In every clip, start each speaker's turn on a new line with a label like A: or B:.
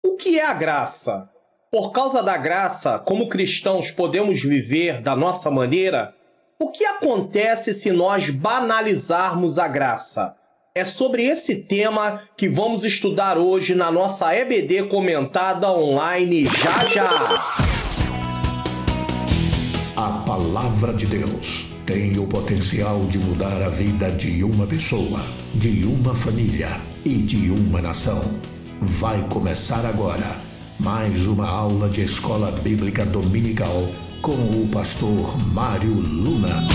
A: O que é a graça? Por causa da graça, como cristãos podemos viver da nossa maneira? O que acontece se nós banalizarmos a graça? É sobre esse tema que vamos estudar hoje na nossa EBD comentada online já já.
B: A Palavra de Deus tem o potencial de mudar a vida de uma pessoa, de uma família e de uma nação. Vai começar agora mais uma aula de Escola Bíblica Dominical com o pastor Mário Luna.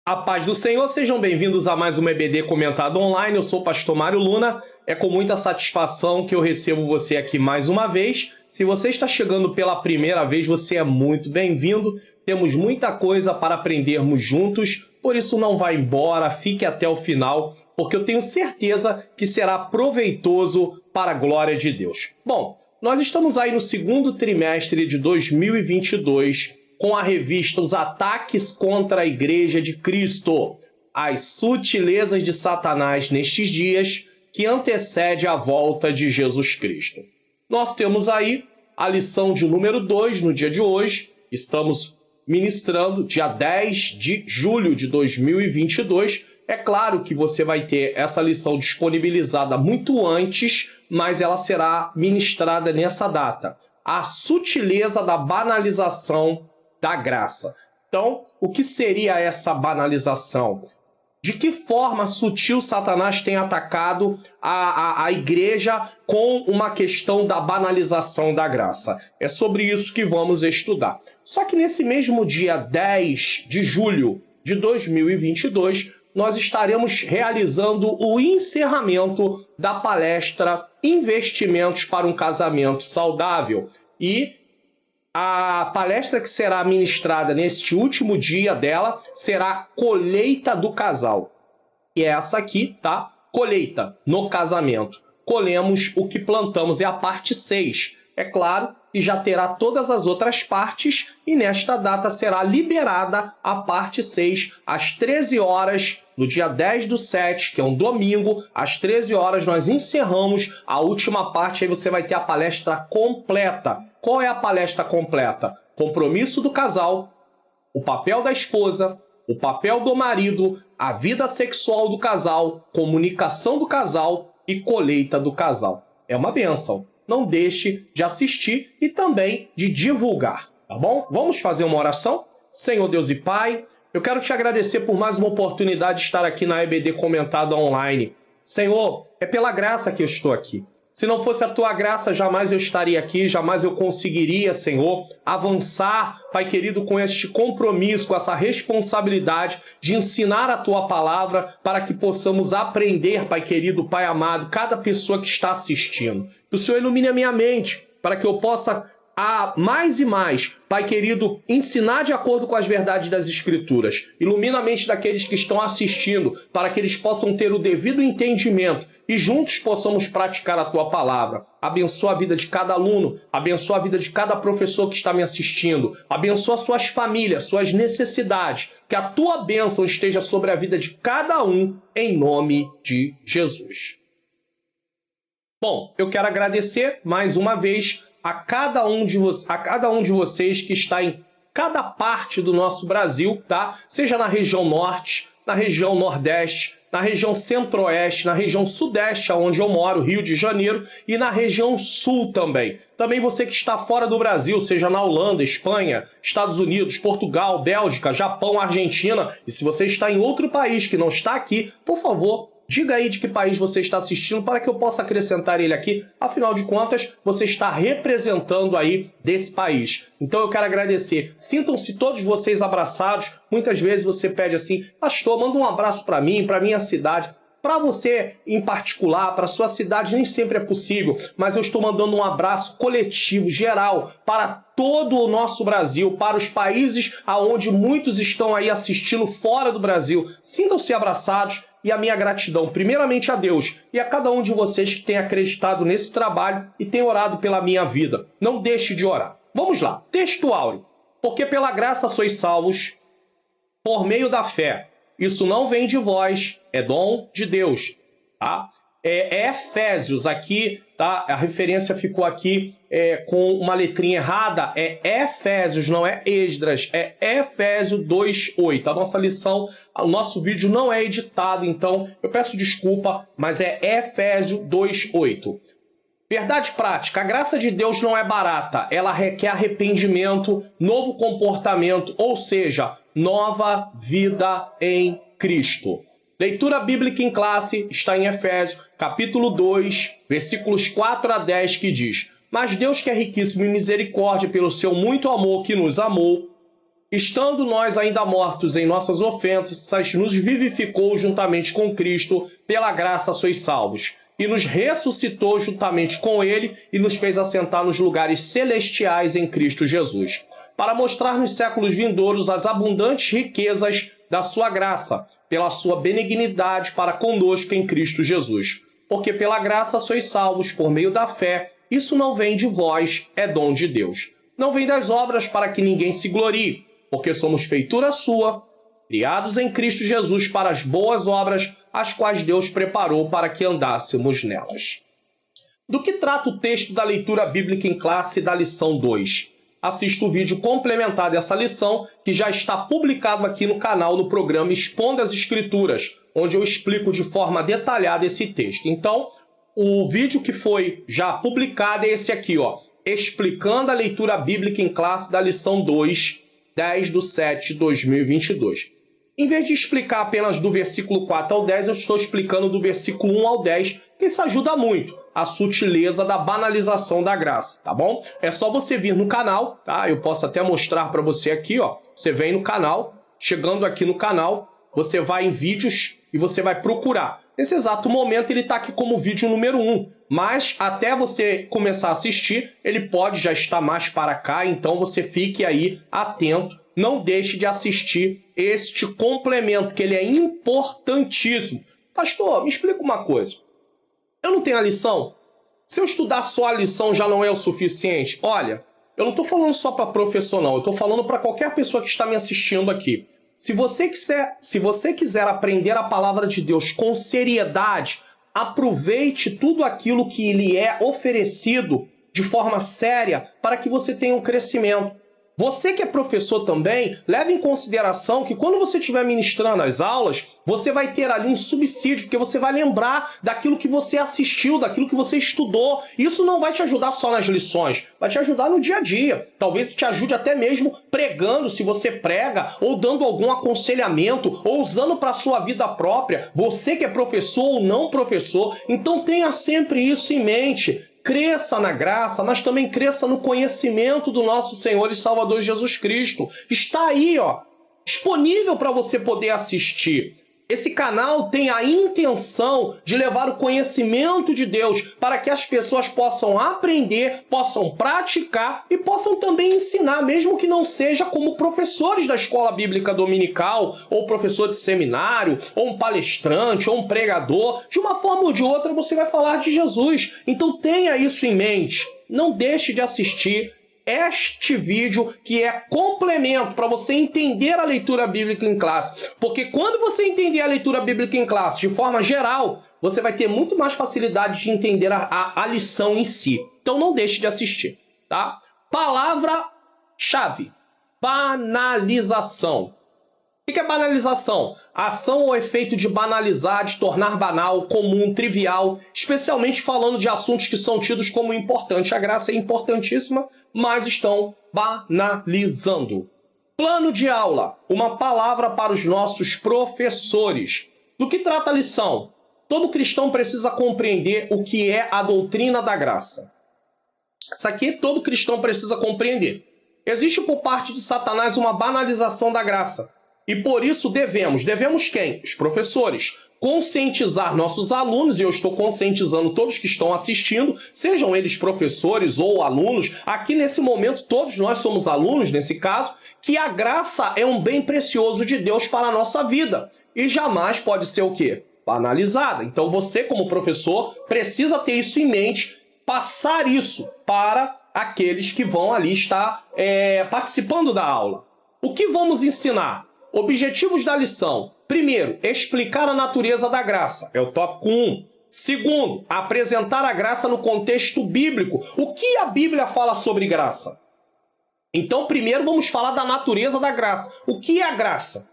A: A paz do Senhor, sejam bem-vindos a mais uma EBD comentado online. Eu sou o pastor Mário Luna. É com muita satisfação que eu recebo você aqui mais uma vez. Se você está chegando pela primeira vez, você é muito bem-vindo. Temos muita coisa para aprendermos juntos, por isso não vá embora, fique até o final, porque eu tenho certeza que será proveitoso para a glória de Deus. Bom, nós estamos aí no segundo trimestre de 2022 com a revista Os Ataques contra a Igreja de Cristo, as sutilezas de Satanás nestes dias que antecede a volta de Jesus Cristo. Nós temos aí a lição de número 2 no dia de hoje, estamos ministrando dia 10 de julho de 2022. É claro que você vai ter essa lição disponibilizada muito antes, mas ela será ministrada nessa data. A sutileza da banalização da graça. Então, o que seria essa banalização? De que forma sutil Satanás tem atacado a igreja com uma questão da banalização da graça? É sobre isso que vamos estudar. Só que nesse mesmo dia 10 de julho de 2022, nós estaremos realizando o encerramento da palestra Investimentos para um Casamento Saudável. E a palestra que será ministrada neste último dia dela será Colheita do Casal. E é essa aqui, tá? Colheita no casamento. Colhemos o que plantamos, é a parte 6. É claro que já terá todas as outras partes e nesta data será liberada a parte 6 às 13 horas, no dia 10/7, que é um domingo, às 13 horas nós encerramos a última parte, aí você vai ter a palestra completa. Qual é a palestra completa? Compromisso do casal, o papel da esposa, o papel do marido, a vida sexual do casal, comunicação do casal e colheita do casal. É uma bênção. Não deixe de assistir e também de divulgar, tá bom? Vamos fazer uma oração? Senhor Deus e Pai, eu quero te agradecer por mais uma oportunidade de estar aqui na EBD Comentada Online. Senhor, é pela graça que eu estou aqui. Se não fosse a tua graça, jamais eu estaria aqui, jamais eu conseguiria, Senhor, avançar, Pai querido, com este compromisso, com essa responsabilidade de ensinar a tua palavra para que possamos aprender, Pai querido, Pai amado, cada pessoa que está assistindo. Que o Senhor ilumine a minha mente para que eu possa mais e mais, Pai querido, ensinar de acordo com as verdades das Escrituras. Ilumina a mente daqueles que estão assistindo, para que eles possam ter o devido entendimento e juntos possamos praticar a Tua palavra. Abençoa a vida de cada aluno, abençoa a vida de cada professor que está me assistindo, abençoa suas famílias, suas necessidades, que a Tua bênção esteja sobre a vida de cada um, em nome de Jesus. Bom, eu quero agradecer mais uma vez a cada um de vocês que está em cada parte do nosso Brasil, tá? Seja na região norte, na região nordeste, na região centro-oeste, na região sudeste, onde eu moro, Rio de Janeiro, e na região sul também. Também você que está fora do Brasil, seja na Holanda, Espanha, Estados Unidos, Portugal, Bélgica, Japão, Argentina, e se você está em outro país que não está aqui, por favor, diga aí de que país você está assistindo para que eu possa acrescentar ele aqui. Afinal de contas, você está representando aí desse país. Então eu quero agradecer. Sintam-se todos vocês abraçados. Muitas vezes você pede assim, pastor, manda um abraço para mim, para minha cidade. Para você em particular, para sua cidade, nem sempre é possível, mas eu estou mandando um abraço coletivo, geral, para todo o nosso Brasil, para os países aonde muitos estão aí assistindo fora do Brasil. Sintam-se abraçados. E a minha gratidão, primeiramente a Deus e a cada um de vocês que tem acreditado nesse trabalho e tem orado pela minha vida. Não deixe de orar. Vamos lá, texto áureo. Porque pela graça sois salvos por meio da fé. Isso não vem de vós, é dom de Deus. Tá? é Efésios aqui, tá? A referência ficou aqui com uma letrinha errada, é Efésios, não é Esdras, é Efésios 2:8. A nossa lição, o nosso vídeo não é editado, então eu peço desculpa, mas é Efésios 2:8. Verdade prática, a graça de Deus não é barata, ela requer arrependimento, novo comportamento, ou seja, nova vida em Cristo. Leitura bíblica em classe está em Efésios, capítulo 2, versículos 4 a 10, que diz: Mas Deus, que é riquíssimo em misericórdia pelo seu muito amor que nos amou, estando nós ainda mortos em nossas ofensas, nos vivificou juntamente com Cristo, pela graça sois salvos, e nos ressuscitou juntamente com ele e nos fez assentar nos lugares celestiais em Cristo Jesus, para mostrar nos séculos vindouros as abundantes riquezas da sua graça, pela sua benignidade para conosco em Cristo Jesus. Porque pela graça sois salvos por meio da fé. Isso não vem de vós, é dom de Deus. Não vem das obras para que ninguém se glorie, porque somos feitura sua, criados em Cristo Jesus para as boas obras, as quais Deus preparou para que andássemos nelas. Do que trata o texto da leitura bíblica em classe da lição 2? Assista o vídeo complementar dessa lição, que já está publicado aqui no canal no programa Expondo as Escrituras, onde eu explico de forma detalhada esse texto. Então, o vídeo que foi já publicado é esse aqui, ó, explicando a leitura bíblica em classe da lição 2, 10/7/2022. Em vez de explicar apenas do versículo 4 ao 10, eu estou explicando do versículo 1 ao 10, que isso ajuda muito. A sutileza da banalização da graça, tá bom? É só você vir no canal, tá? Eu posso até mostrar para você aqui, ó. Você vem no canal, chegando aqui no canal, você vai em vídeos e você vai procurar. Nesse exato momento ele está aqui como vídeo número 1, mas até você começar a assistir, ele pode já estar mais para cá, então você fique aí atento. Não deixe de assistir este complemento, que ele é importantíssimo. Pastor, me explica uma coisa. Eu não tenho a lição? Se eu estudar só a lição já não é o suficiente? Olha, eu não estou falando só para professor, não. Eu estou falando para qualquer pessoa que está me assistindo aqui. Se você quiser aprender a palavra de Deus com seriedade, aproveite tudo aquilo que lhe é oferecido de forma séria para que você tenha um crescimento. Você que é professor também, leve em consideração que quando você estiver ministrando as aulas, você vai ter ali um subsídio, porque você vai lembrar daquilo que você assistiu, daquilo que você estudou. Isso não vai te ajudar só nas lições, vai te ajudar no dia a dia. Talvez te ajude até mesmo pregando, se você prega, ou dando algum aconselhamento, ou usando para a sua vida própria. Você que é professor ou não professor, então tenha sempre isso em mente. Cresça na graça, mas também cresça no conhecimento do nosso Senhor e Salvador Jesus Cristo. Está aí, ó, disponível para você poder assistir. Esse canal tem a intenção de levar o conhecimento de Deus para que as pessoas possam aprender, possam praticar e possam também ensinar, mesmo que não seja como professores da escola bíblica dominical, ou professor de seminário, ou um palestrante, ou um pregador. De uma forma ou de outra você vai falar de Jesus. Então tenha isso em mente. Não deixe de assistir este vídeo, que é complemento para você entender a leitura bíblica em classe. Porque quando você entender a leitura bíblica em classe de forma geral, você vai ter muito mais facilidade de entender a lição em si. Então não deixe de assistir, tá? Palavra-chave: banalização. O que é banalização? A ação ou efeito de banalizar, de tornar banal, comum, trivial, especialmente falando de assuntos que são tidos como importantes. A graça é importantíssima, mas estão banalizando. Plano de aula, uma palavra para os nossos professores. Do que trata a lição? Todo cristão precisa compreender o que é a doutrina da graça. Isso aqui todo cristão precisa compreender. Existe por parte de Satanás uma banalização da graça. E por isso devemos quem? Os professores. Conscientizar nossos alunos, e eu estou conscientizando todos que estão assistindo, sejam eles professores ou alunos, aqui nesse momento todos nós somos alunos, nesse caso, que a graça é um bem precioso de Deus para a nossa vida. E jamais pode ser o quê? Banalizada. Então você, como professor, precisa ter isso em mente, passar isso para aqueles que vão ali estar participando da aula. O que vamos ensinar? Objetivos da lição. Primeiro, explicar a natureza da graça. É o tópico 1. Segundo, apresentar a graça no contexto bíblico. O que a Bíblia fala sobre graça? Então, primeiro vamos falar da natureza da graça. O que é a graça?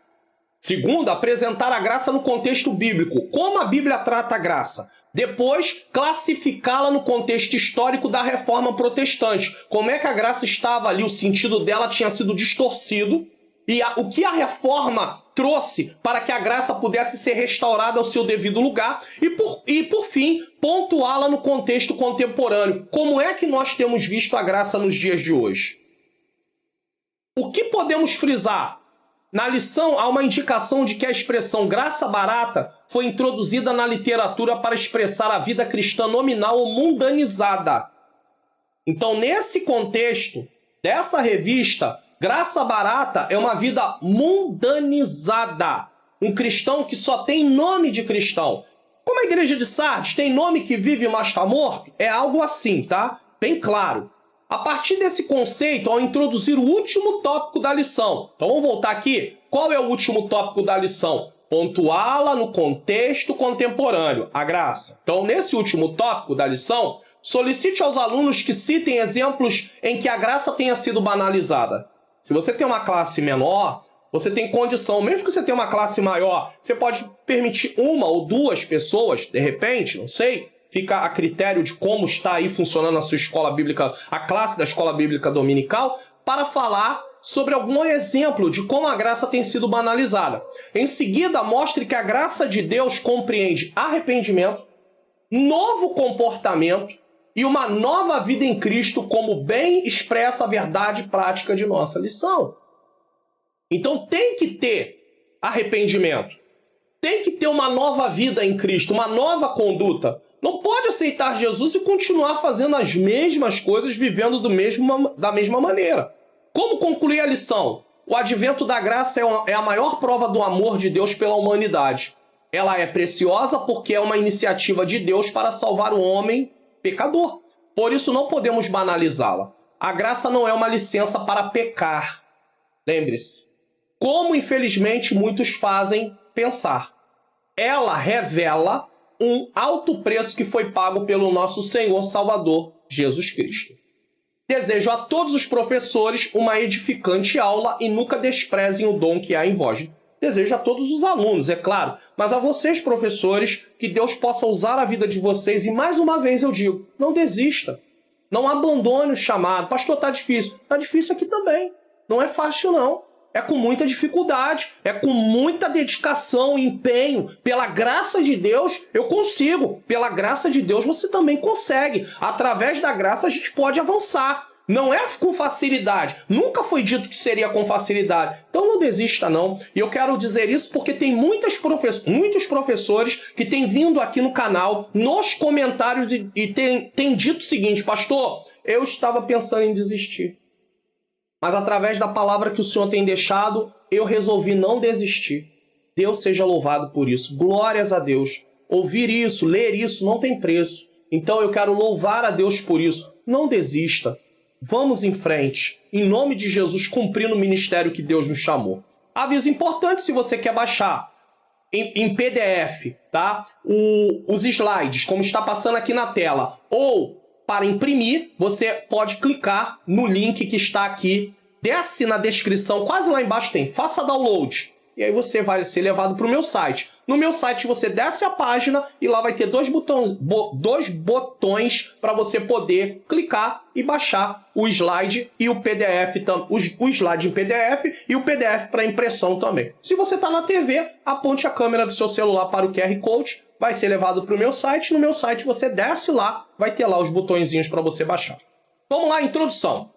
A: Segundo, apresentar a graça no contexto bíblico. Como a Bíblia trata a graça? Depois, classificá-la no contexto histórico da Reforma Protestante. Como é que a graça estava ali, o sentido dela tinha sido distorcido. E o que a Reforma trouxe para que a graça pudesse ser restaurada ao seu devido lugar. E por fim, pontuá-la no contexto contemporâneo. Como é que nós temos visto a graça nos dias de hoje? O que podemos frisar? Na lição, há uma indicação de que a expressão graça barata foi introduzida na literatura para expressar a vida cristã nominal ou mundanizada. Então, nesse contexto dessa revista, graça barata é uma vida mundanizada. Um cristão que só tem nome de cristão. Como a igreja de Sardes tem nome que vive mas está morto, é algo assim, tá? Bem claro. A partir desse conceito, ao introduzir o último tópico da lição. Então vamos voltar aqui. Qual é o último tópico da lição? Pontuá-la no contexto contemporâneo, a graça. Então, nesse último tópico da lição, solicite aos alunos que citem exemplos em que a graça tenha sido banalizada. Se você tem uma classe menor, você tem condição, mesmo que você tenha uma classe maior, você pode permitir uma ou duas pessoas, de repente, não sei, fica a critério de como está aí funcionando a sua escola bíblica, a classe da escola bíblica dominical, para falar sobre algum exemplo de como a graça tem sido banalizada. Em seguida, mostre que a graça de Deus compreende arrependimento, novo comportamento e uma nova vida em Cristo, como bem expressa a verdade prática de nossa lição. Então tem que ter arrependimento, tem que ter uma nova vida em Cristo, uma nova conduta. Não pode aceitar Jesus e continuar fazendo as mesmas coisas, vivendo da mesma maneira. Como concluir a lição? O advento da graça é a maior prova do amor de Deus pela humanidade. Ela é preciosa porque é uma iniciativa de Deus para salvar o homem pecador. Por isso não podemos banalizá-la. A graça não é uma licença para pecar. Lembre-se. Como infelizmente muitos fazem pensar. Ela revela um alto preço que foi pago pelo nosso Senhor Salvador, Jesus Cristo. Desejo a todos os professores uma edificante aula e nunca desprezem o dom que há em vós. Desejo a todos os alunos, é claro, mas a vocês, professores, que Deus possa usar a vida de vocês. E mais uma vez eu digo, não desista. Não abandone o chamado. Pastor, tá difícil. Tá difícil aqui também. Não é fácil, não. É com muita dificuldade, é com muita dedicação e empenho. Pela graça de Deus, eu consigo. Pela graça de Deus, você também consegue. Através da graça, a gente pode avançar. Não é com facilidade. Nunca foi dito que seria com facilidade. Então não desista, não. E eu quero dizer isso porque tem muitos professores que têm vindo aqui no canal, nos comentários, e têm dito o seguinte: pastor, eu estava pensando em desistir. Mas através da palavra que o Senhor tem deixado, eu resolvi não desistir. Deus seja louvado por isso. Glórias a Deus. Ouvir isso, ler isso, não tem preço. Então eu quero louvar a Deus por isso. Não desista. Vamos em frente. Em nome de Jesus, cumprindo o ministério que Deus nos chamou. Aviso importante, se você quer baixar em PDF, tá? Os slides, como está passando aqui na tela, ou para imprimir, você pode clicar no link que está aqui. Desce na descrição, quase lá embaixo tem, faça download. E aí você vai ser levado para o meu site. No meu site você desce a página e lá vai ter dois botões para você poder clicar e baixar o slide e o PDF, o slide em PDF e o PDF para impressão também. Se você está na TV, aponte a câmera do seu celular para o QR Code, vai ser levado para o meu site. No meu site você desce lá, vai ter lá os botõezinhos para você baixar. Vamos lá, introdução.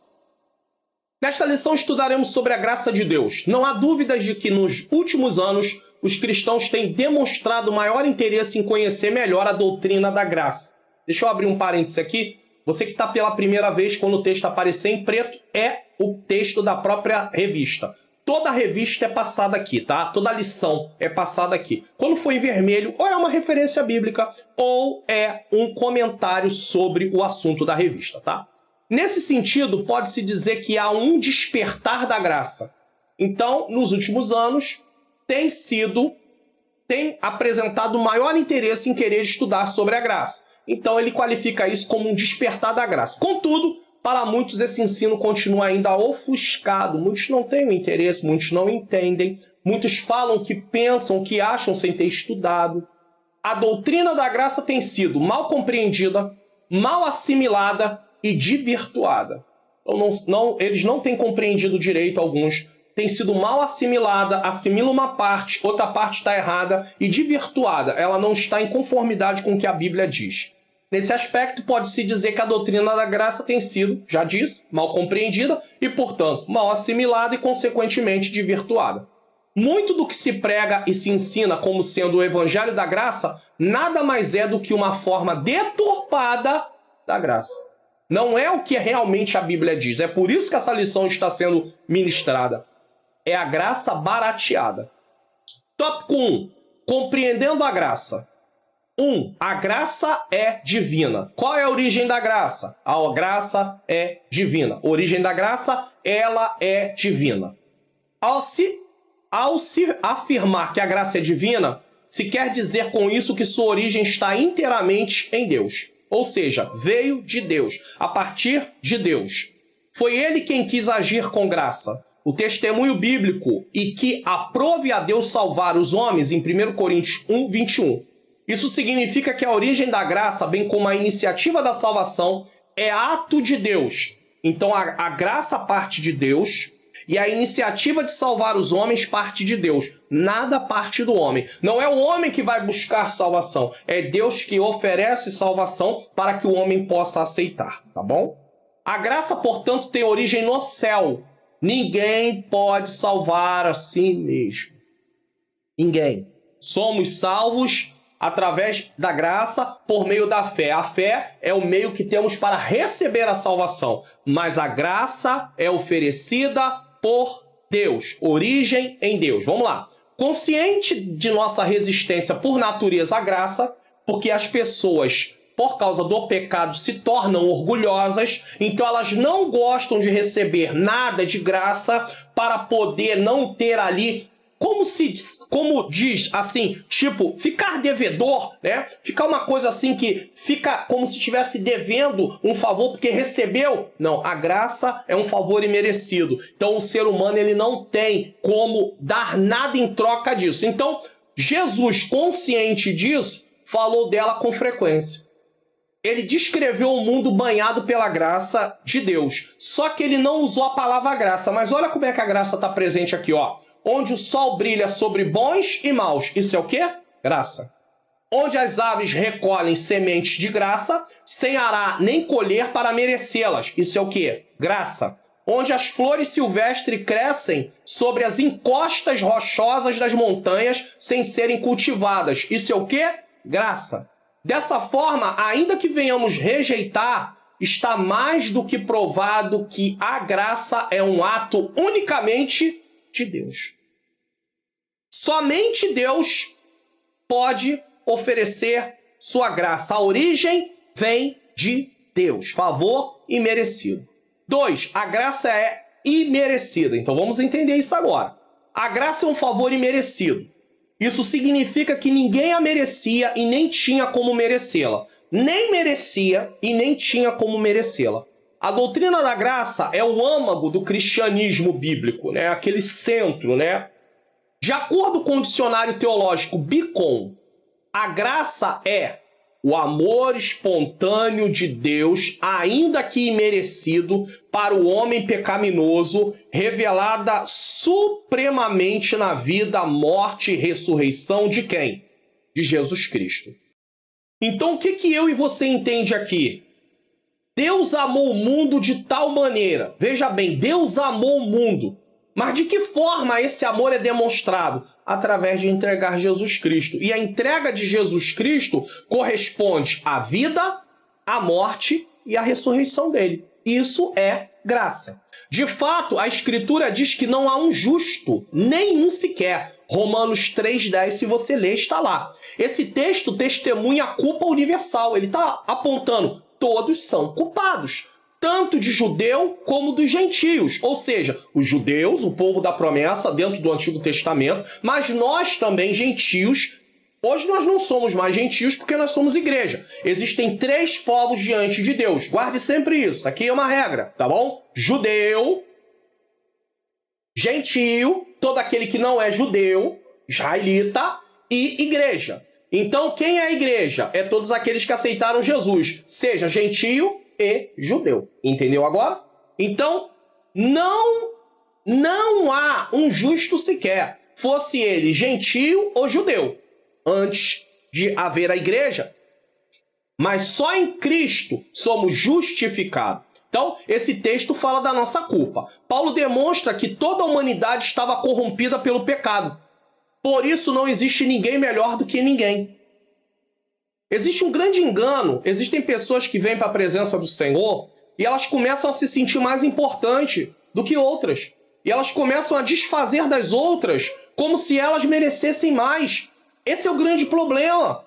A: Nesta lição estudaremos sobre a graça de Deus. Não há dúvidas de que nos últimos anos os cristãos têm demonstrado maior interesse em conhecer melhor a doutrina da graça. Deixa eu abrir um parêntese aqui. Você que está pela primeira vez, quando o texto aparecer em preto, é o texto da própria revista. Toda a revista é passada aqui, tá? Toda a lição é passada aqui. Quando for em vermelho, ou é uma referência bíblica, ou é um comentário sobre o assunto da revista, tá? Nesse sentido, pode-se dizer que há um despertar da graça. Então, nos últimos anos, tem sido tem apresentado maior interesse em querer estudar sobre a graça. Então ele qualifica isso como um despertar da graça. Contudo, para muitos esse ensino continua ainda ofuscado. Muitos não têm o interesse, muitos não entendem. Muitos falam que pensam, que acham sem ter estudado. A doutrina da graça tem sido mal compreendida, mal assimilada e desvirtuada. Então, eles não têm compreendido direito alguns. Tem sido mal assimilada, assimila uma parte, outra parte está errada e desvirtuada. Ela não está em conformidade com o que a Bíblia diz. Nesse aspecto, pode-se dizer que a doutrina da graça tem sido, já disse, mal compreendida e, portanto, mal assimilada e, consequentemente, desvirtuada. Muito do que se prega e se ensina como sendo o evangelho da graça nada mais é do que uma forma deturpada da graça. Não é o que realmente a Bíblia diz. É por isso que essa lição está sendo ministrada. É a graça barateada. Tópico 1. Compreendendo a graça. 1. A graça é divina. Qual é a origem da graça? A graça é divina. A origem da graça, ela é divina. Ao se afirmar que a graça é divina, se quer dizer com isso que sua origem está inteiramente em Deus. Ou seja, veio de Deus, a partir de Deus. Foi ele quem quis agir com graça. O testemunho bíblico e que aprove a Deus salvar os homens em 1 Coríntios 1, 21. Isso significa que a origem da graça, bem como a iniciativa da salvação, é ato de Deus. Então a graça parte de Deus e a iniciativa de salvar os homens parte de Deus. Nada parte do homem. Não é o homem que vai buscar salvação. É Deus que oferece salvação para que o homem possa aceitar. Tá bom? A graça, portanto, tem origem no céu. Ninguém pode salvar a si mesmo. Ninguém. Somos salvos através da graça por meio da fé. A fé é o meio que temos para receber a salvação, mas a graça é oferecida por Deus, origem em Deus. Vamos lá. Consciente de nossa resistência por natureza à graça, porque as pessoas, por causa do pecado, se tornam orgulhosas, então elas não gostam de receber nada de graça para poder não ter ali, como diz assim, tipo, ficar devedor, né? Ficar uma coisa assim que fica como se estivesse devendo um favor porque recebeu. Não, a graça é um favor imerecido. Então o ser humano ele não tem como dar nada em troca disso. Então Jesus, consciente disso, falou dela com frequência. Ele descreveu o mundo banhado pela graça de Deus. Só que ele não usou a palavra graça. Mas olha como é que a graça está presente aqui, ó. Onde o sol brilha sobre bons e maus. Isso é o quê? Graça. Onde as aves recolhem sementes de graça, sem arar nem colher para merecê-las. Isso é o quê? Graça. Onde as flores silvestres crescem sobre as encostas rochosas das montanhas, sem serem cultivadas. Isso é o quê? Graça. Dessa forma, ainda que venhamos rejeitar, está mais do que provado que a graça é um ato unicamente de Deus. Somente Deus pode oferecer sua graça. A origem vem de Deus. Favor imerecido. 2. A graça é imerecida. Então vamos entender isso agora. A graça é um favor imerecido. Isso significa que ninguém a merecia e nem tinha como merecê-la. Nem merecia e nem tinha como merecê-la. A doutrina da graça é o âmago do cristianismo bíblico, né? Aquele centro, né? De acordo com o dicionário teológico Bicon, a graça é o amor espontâneo de Deus, ainda que imerecido, para o homem pecaminoso, revelada supremamente na vida, morte e ressurreição de quem? De Jesus Cristo. Então, o que eu e você entende aqui? Deus amou o mundo de tal maneira. Veja bem, Deus amou o mundo. Mas de que forma esse amor é demonstrado? Através de entregar Jesus Cristo. E a entrega de Jesus Cristo corresponde à vida, à morte e à ressurreição dele. Isso é graça. De fato, a Escritura diz que não há um justo, nenhum sequer. Romanos 3,10, se você ler, está lá. Esse texto testemunha a culpa universal. Ele está apontando, todos são culpados. tanto de judeu como dos gentios. Ou seja, os judeus, o povo da promessa dentro do Antigo Testamento, mas nós também, gentios. Hoje nós não somos mais gentios porque nós somos igreja. Existem 3 povos diante de Deus. Guarde sempre isso. Isso aqui é uma regra, tá bom? Judeu, gentio, todo aquele que não é judeu, israelita e igreja. Então, quem é a igreja? É todos aqueles que aceitaram Jesus, seja gentio e judeu. Entendeu agora? Então, não há um justo sequer, fosse ele gentio ou judeu, antes de haver a igreja. Mas só em Cristo somos justificados. Então, esse texto fala da nossa culpa. Paulo demonstra que toda a humanidade estava corrompida pelo pecado. Por isso não existe ninguém melhor do que ninguém. Existe um grande engano. Existem pessoas que vêm para a presença do Senhor e elas começam a se sentir mais importante do que outras. E elas começam a desfazer das outras como se elas merecessem mais. Esse é o grande problema.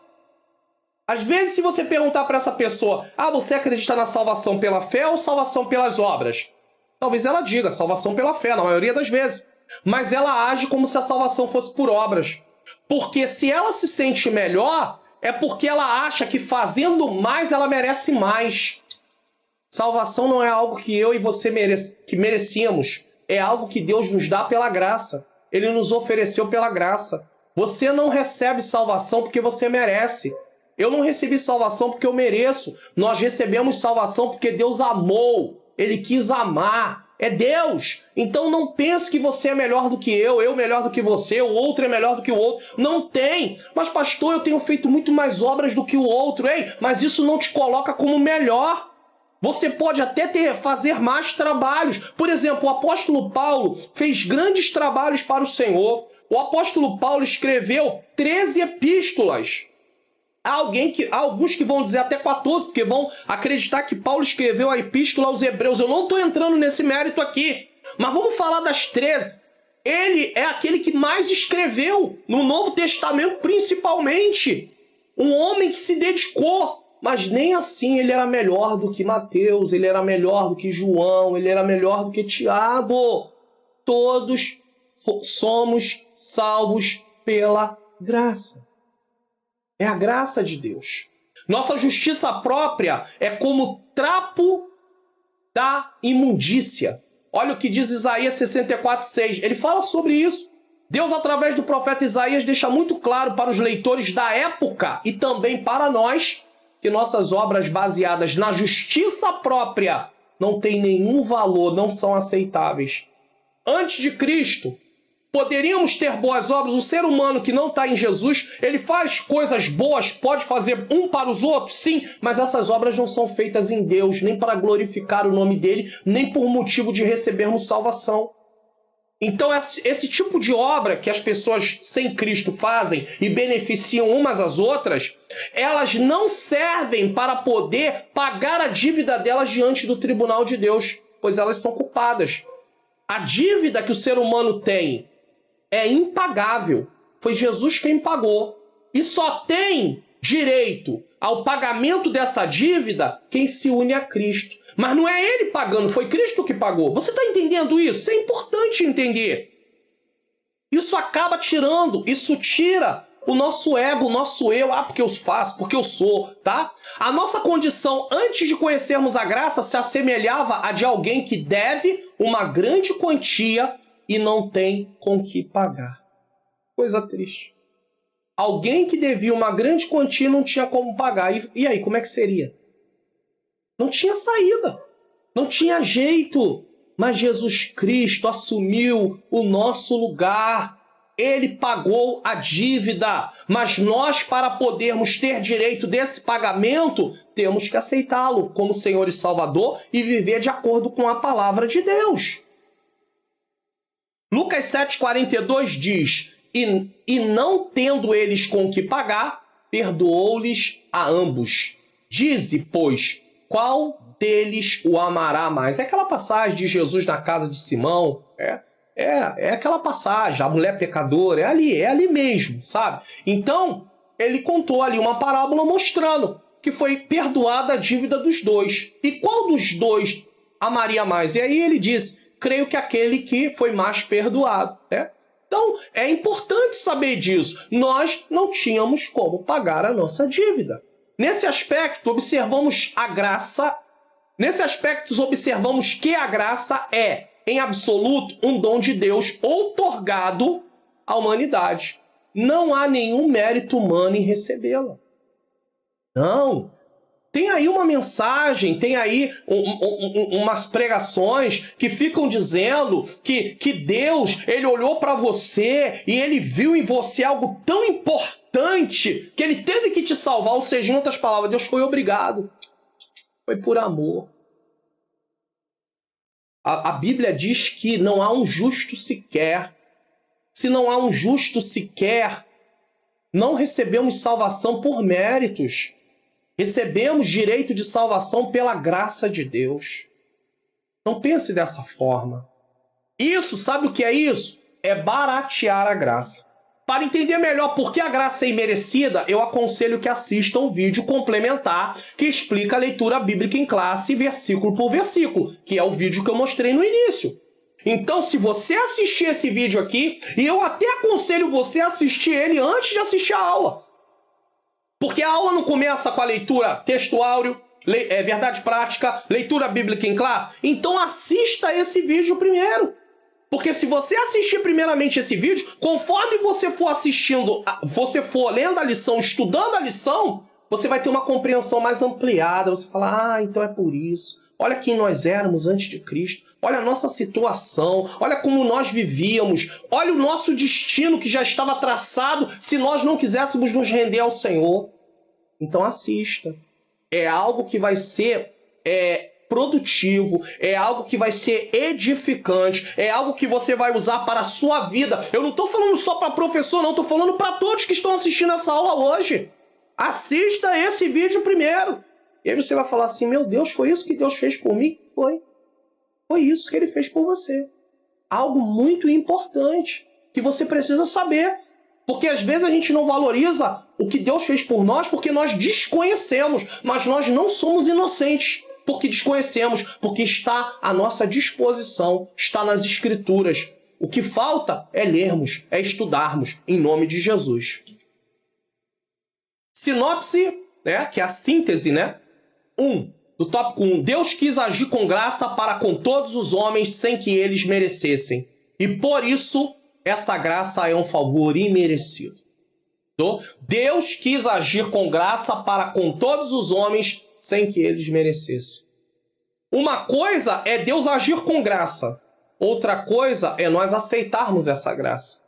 A: Às vezes, se você perguntar para essa pessoa, você acredita na salvação pela fé ou salvação pelas obras? Talvez ela diga salvação pela fé, na maioria das vezes. Mas ela age como se a salvação fosse por obras. Porque se ela se sente melhor, é porque ela acha que fazendo mais, ela merece mais. Salvação não é algo que eu e você merecíamos. É algo que Deus nos dá pela graça. Ele nos ofereceu pela graça. Você não recebe salvação porque você merece. Eu não recebi salvação porque eu mereço. Nós recebemos salvação porque Deus amou. Ele quis amar. É Deus. Então não pense que você é melhor do que eu melhor do que você, o outro é melhor do que o outro. Não tem. Mas pastor, eu tenho feito muito mais obras do que o outro. Ei, mas isso não te coloca como melhor. Você pode até fazer mais trabalhos. Por exemplo, o apóstolo Paulo fez grandes trabalhos para o Senhor. O apóstolo Paulo escreveu 13 epístolas. Alguns que vão dizer até 14, porque vão acreditar que Paulo escreveu a epístola aos Hebreus. Eu não estou entrando nesse mérito aqui, mas vamos falar das 13. Ele é aquele que mais escreveu, no Novo Testamento principalmente. Um homem que se dedicou, mas nem assim ele era melhor do que Mateus, ele era melhor do que João, ele era melhor do que Tiago. Todos somos salvos pela graça. É a graça de Deus. Nossa justiça própria é como trapo da imundícia. Olha o que diz Isaías 64:6. Ele fala sobre isso. Deus, através do profeta Isaías, deixa muito claro para os leitores da época e também para nós que nossas obras baseadas na justiça própria não têm nenhum valor, não são aceitáveis. Antes de Cristo, poderíamos ter boas obras. O ser humano que não está em Jesus, ele faz coisas boas, pode fazer um para os outros, sim, mas essas obras não são feitas em Deus, nem para glorificar o nome dele, nem por motivo de recebermos salvação. Então, esse tipo de obra que as pessoas sem Cristo fazem e beneficiam umas às outras, elas não servem para poder pagar a dívida delas diante do tribunal de Deus, pois elas são culpadas. A dívida que o ser humano tem é impagável. Foi Jesus quem pagou. E só tem direito ao pagamento dessa dívida quem se une a Cristo. Mas não é ele pagando, foi Cristo que pagou. Você está entendendo isso? Isso é importante entender. Isso acaba tirando, isso tira o nosso ego, o nosso eu. Porque eu faço, porque eu sou, tá? A nossa condição antes de conhecermos a graça se assemelhava a de alguém que deve uma grande quantia e não tem com que pagar. Coisa triste. Alguém que devia uma grande quantia e não tinha como pagar. E aí, como é que seria? Não tinha saída. Não tinha jeito. Mas Jesus Cristo assumiu o nosso lugar. Ele pagou a dívida. Mas nós, para podermos ter direito desse pagamento, temos que aceitá-lo como Senhor e Salvador e viver de acordo com a palavra de Deus. Lucas 7,42 diz: E não tendo eles com que pagar, perdoou-lhes a ambos. Dize, pois, qual deles o amará mais? É aquela passagem de Jesus na casa de Simão. É aquela passagem, a mulher pecadora, é ali mesmo, sabe? Então, ele contou ali uma parábola mostrando que foi perdoada a dívida dos dois. E qual dos dois amaria mais? E aí ele diz, creio que aquele que foi mais perdoado, né? Então, é importante saber disso. Nós não tínhamos como pagar a nossa dívida. Nesse aspecto, observamos a graça. Nesse aspecto, observamos que a graça é, em absoluto, um dom de Deus outorgado à humanidade. Não há nenhum mérito humano em recebê-la. Não. Tem aí uma mensagem, tem aí umas pregações que ficam dizendo que Deus, ele olhou para você e ele viu em você algo tão importante que ele teve que te salvar. Ou seja, em outras palavras, Deus foi obrigado. Foi por amor. A Bíblia diz que não há um justo sequer. Se não há um justo sequer, não recebemos salvação por méritos. Recebemos direito de salvação pela graça de Deus. Não pense dessa forma. Isso, sabe o que é isso? É baratear a graça. Para entender melhor por que a graça é imerecida, eu aconselho que assista um vídeo complementar que explica a leitura bíblica em classe, versículo por versículo, que é o vídeo que eu mostrei no início. Então, se você assistir esse vídeo aqui, e eu até aconselho você a assistir ele antes de assistir a aula. Porque a aula não começa com a leitura texto áureo, verdade prática, leitura bíblica em classe. Então assista esse vídeo primeiro. Porque se você assistir primeiramente esse vídeo, conforme você for assistindo, você for lendo a lição, estudando a lição, você vai ter uma compreensão mais ampliada. Você fala, então é por isso. Olha quem nós éramos antes de Cristo. Olha a nossa situação. Olha como nós vivíamos. Olha o nosso destino que já estava traçado se nós não quiséssemos nos render ao Senhor. Então assista. É algo que vai ser produtivo. É algo que vai ser edificante. É algo que você vai usar para a sua vida. Eu não estou falando só para professor, não. Estou falando para todos que estão assistindo essa aula hoje. Assista esse vídeo primeiro. E aí você vai falar assim, meu Deus, foi isso que Deus fez por mim? Foi. Foi isso que ele fez por você. Algo muito importante que você precisa saber. Porque às vezes a gente não valoriza o que Deus fez por nós porque nós desconhecemos. Mas nós não somos inocentes porque desconhecemos. Porque está à nossa disposição, está nas Escrituras. O que falta é lermos, é estudarmos, em nome de Jesus. Sinopse, que é a síntese, do tópico 1. Deus quis agir com graça para com todos os homens sem que eles merecessem. E por isso, essa graça é um favor imerecido. Deus quis agir com graça para com todos os homens sem que eles merecessem. Uma coisa é Deus agir com graça. Outra coisa é nós aceitarmos essa graça.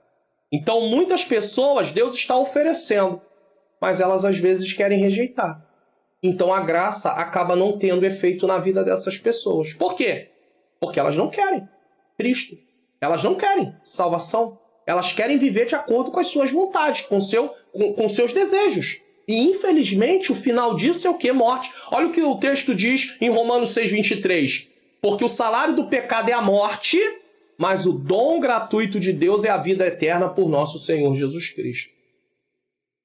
A: Então, muitas pessoas Deus está oferecendo, mas elas às vezes querem rejeitar. Então a graça acaba não tendo efeito na vida dessas pessoas. Por quê? Porque elas não querem Cristo. Elas não querem salvação. Elas querem viver de acordo com as suas vontades, com seus desejos. E infelizmente o final disso é o quê? Morte. Olha o que o texto diz em Romanos 6,23. Porque o salário do pecado é a morte, mas o dom gratuito de Deus é a vida eterna por nosso Senhor Jesus Cristo.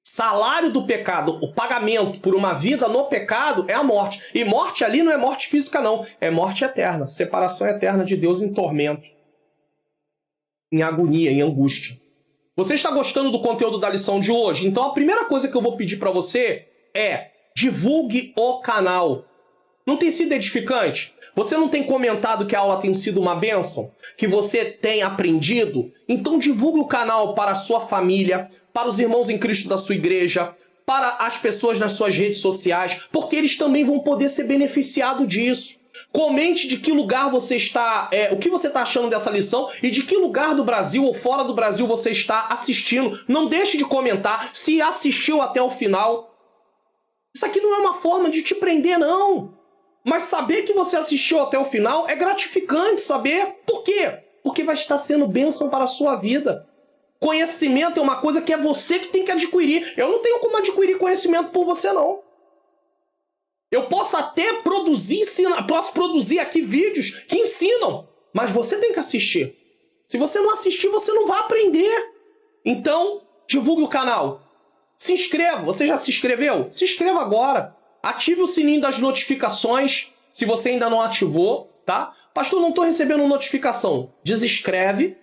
A: Salário do pecado, o pagamento por uma vida no pecado é a morte. E morte ali não é morte física, não. É morte eterna. Separação eterna de Deus em tormento. Em agonia, em angústia. Você está gostando do conteúdo da lição de hoje? Então a primeira coisa que eu vou pedir para você é divulgue o canal. Não tem sido edificante? Você não tem comentado que a aula tem sido uma bênção? Que você tem aprendido? Então divulgue o canal para a sua família, para os irmãos em Cristo da sua igreja, para as pessoas nas suas redes sociais, porque eles também vão poder ser beneficiados disso. Comente de que lugar você está, o que você está achando dessa lição e de que lugar do Brasil ou fora do Brasil você está assistindo. Não deixe de comentar se assistiu até o final. Isso aqui não é uma forma de te prender, não. Mas saber que você assistiu até o final é gratificante saber. Por quê? Porque vai estar sendo bênção para a sua vida. Conhecimento é uma coisa que é você que tem que adquirir. Eu não tenho como adquirir conhecimento por você, não. Eu posso até posso produzir aqui vídeos que ensinam, mas você tem que assistir. Se você não assistir, você não vai aprender. Então, divulgue o canal. Se inscreva. Você já se inscreveu? Se inscreva agora. ative o sininho das notificações, se você ainda não ativou, tá? Pastor, não estou recebendo notificação. Desinscreve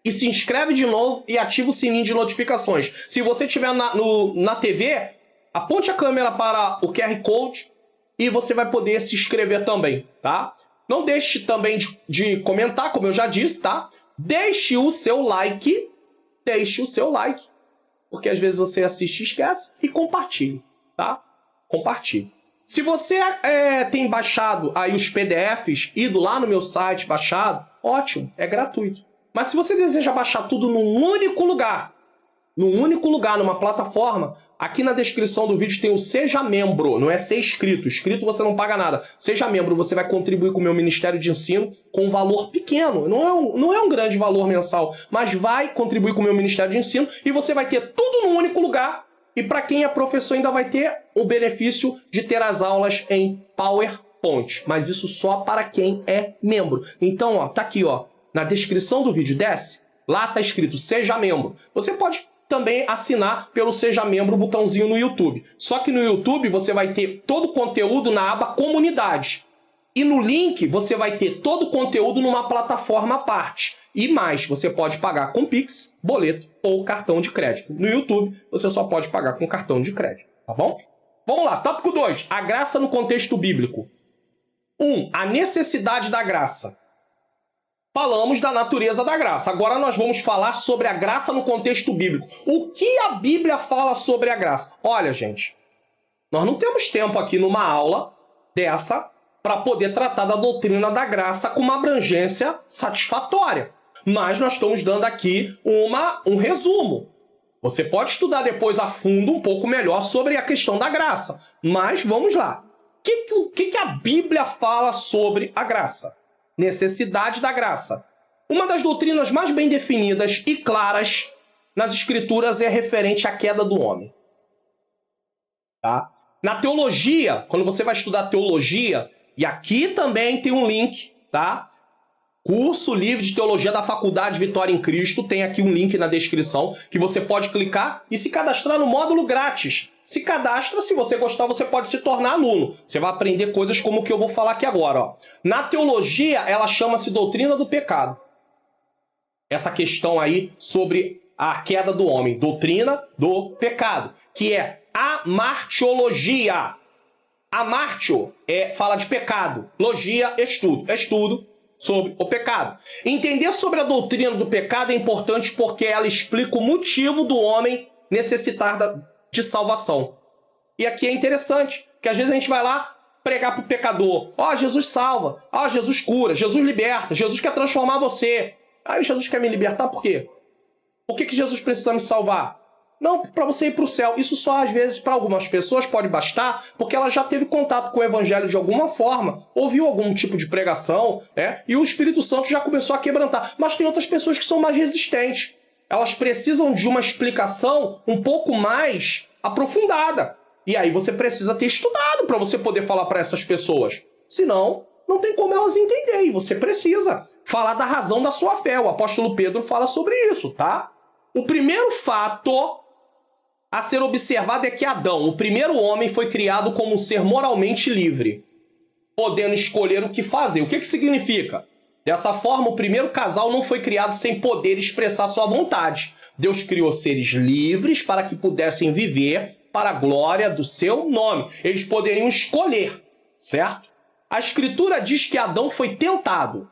A: e se inscreve de novo e ativa o sininho de notificações. Se você estiver na TV, aponte a câmera para o QR Code e você vai poder se inscrever também, tá? Não deixe também de comentar, como eu já disse, tá? Deixe o seu like, porque às vezes você assiste e esquece, e compartilhe, tá? Compartilhe. Se você tem baixado aí os PDFs, ido lá no meu site, baixado, ótimo, é gratuito. Mas se você deseja baixar tudo num único lugar, numa plataforma, aqui na descrição do vídeo tem o Seja Membro, não é ser inscrito. Inscrito você não paga nada. Seja membro, você vai contribuir com o meu Ministério de Ensino com um valor pequeno. Não é um grande valor mensal, mas vai contribuir com o meu Ministério de Ensino e você vai ter tudo num único lugar. E para quem é professor ainda vai ter o benefício de ter as aulas em PowerPoint. Mas isso só para quem é membro. Então, ó, tá aqui, ó, na descrição do vídeo, desce. Lá tá escrito Seja Membro. Você pode também assinar pelo Seja Membro, botãozinho no YouTube. Só que no YouTube você vai ter todo o conteúdo na aba Comunidade. E no link você vai ter todo o conteúdo numa plataforma à parte. E mais, você pode pagar com Pix, boleto ou cartão de crédito. No YouTube você só pode pagar com cartão de crédito, tá bom? Vamos lá, tópico 2. A graça no contexto bíblico. 1. A necessidade da graça. Falamos da natureza da graça. Agora nós vamos falar sobre a graça no contexto bíblico. O que a Bíblia fala sobre a graça? Olha, gente, nós não temos tempo aqui numa aula dessa para poder tratar da doutrina da graça com uma abrangência satisfatória. Mas nós estamos dando aqui um resumo. Você pode estudar depois a fundo um pouco melhor sobre a questão da graça. Mas vamos lá. O que a Bíblia fala sobre a graça? Necessidade da graça. Uma das doutrinas mais bem definidas e claras nas Escrituras é referente à queda do homem. Tá? Na teologia, quando você vai estudar teologia, e aqui também tem um link, tá? Curso livre de teologia da Faculdade Vitória em Cristo, tem aqui um link na descrição que você pode clicar e se cadastrar no módulo grátis. Se cadastra, se você gostar, você pode se tornar aluno. Você vai aprender coisas como o que eu vou falar aqui agora. Ó. Na teologia, ela chama-se doutrina do pecado. Essa questão aí sobre a queda do homem. Doutrina do pecado, que é a martiologia. Amartio fala de pecado. Logia, estudo. Estudo sobre o pecado. Entender sobre a doutrina do pecado é importante porque ela explica o motivo do homem necessitar de salvação. E aqui é interessante, que às vezes a gente vai lá pregar para o pecador. Ó, Jesus salva. Ó, Jesus cura. Jesus liberta. Jesus quer transformar você. Aí Jesus quer me libertar por quê? Por que Jesus precisa me salvar? Não, para você ir para o céu. Isso só às vezes para algumas pessoas pode bastar, porque ela já teve contato com o evangelho de alguma forma, ouviu algum tipo de pregação, né? E o Espírito Santo já começou a quebrantar. Mas tem outras pessoas que são mais resistentes. Elas precisam de uma explicação um pouco mais aprofundada. E aí você precisa ter estudado para você poder falar para essas pessoas. Senão, não tem como elas entenderem. E você precisa falar da razão da sua fé. O apóstolo Pedro fala sobre isso, tá? O primeiro fato a ser observado é que Adão, o primeiro homem, foi criado como um ser moralmente livre, podendo escolher o que fazer. O que significa? Dessa forma, o primeiro casal não foi criado sem poder expressar sua vontade. Deus criou seres livres para que pudessem viver para a glória do seu nome. Eles poderiam escolher, certo? A Escritura diz que Adão foi tentado.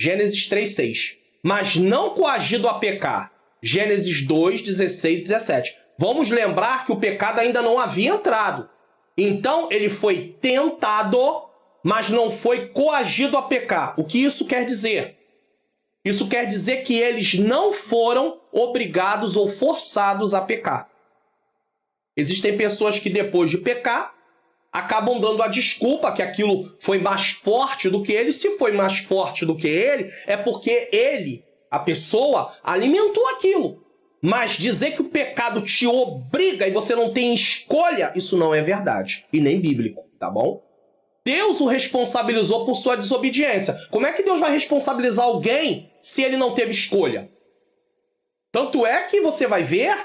A: Gênesis 3:6. Mas não coagido a pecar. Gênesis 2:16 e 17. Vamos lembrar que o pecado ainda não havia entrado. Então, ele foi tentado, mas não foi coagido a pecar. O que isso quer dizer? Isso quer dizer que eles não foram obrigados ou forçados a pecar. Existem pessoas que depois de pecar, acabam dando a desculpa que aquilo foi mais forte do que ele. Se foi mais forte do que ele, é porque ele, a pessoa, alimentou aquilo. Mas dizer que o pecado te obriga e você não tem escolha, isso não é verdade. E nem bíblico, tá bom? Deus o responsabilizou por sua desobediência. Como é que Deus vai responsabilizar alguém se ele não teve escolha? Tanto é que você vai ver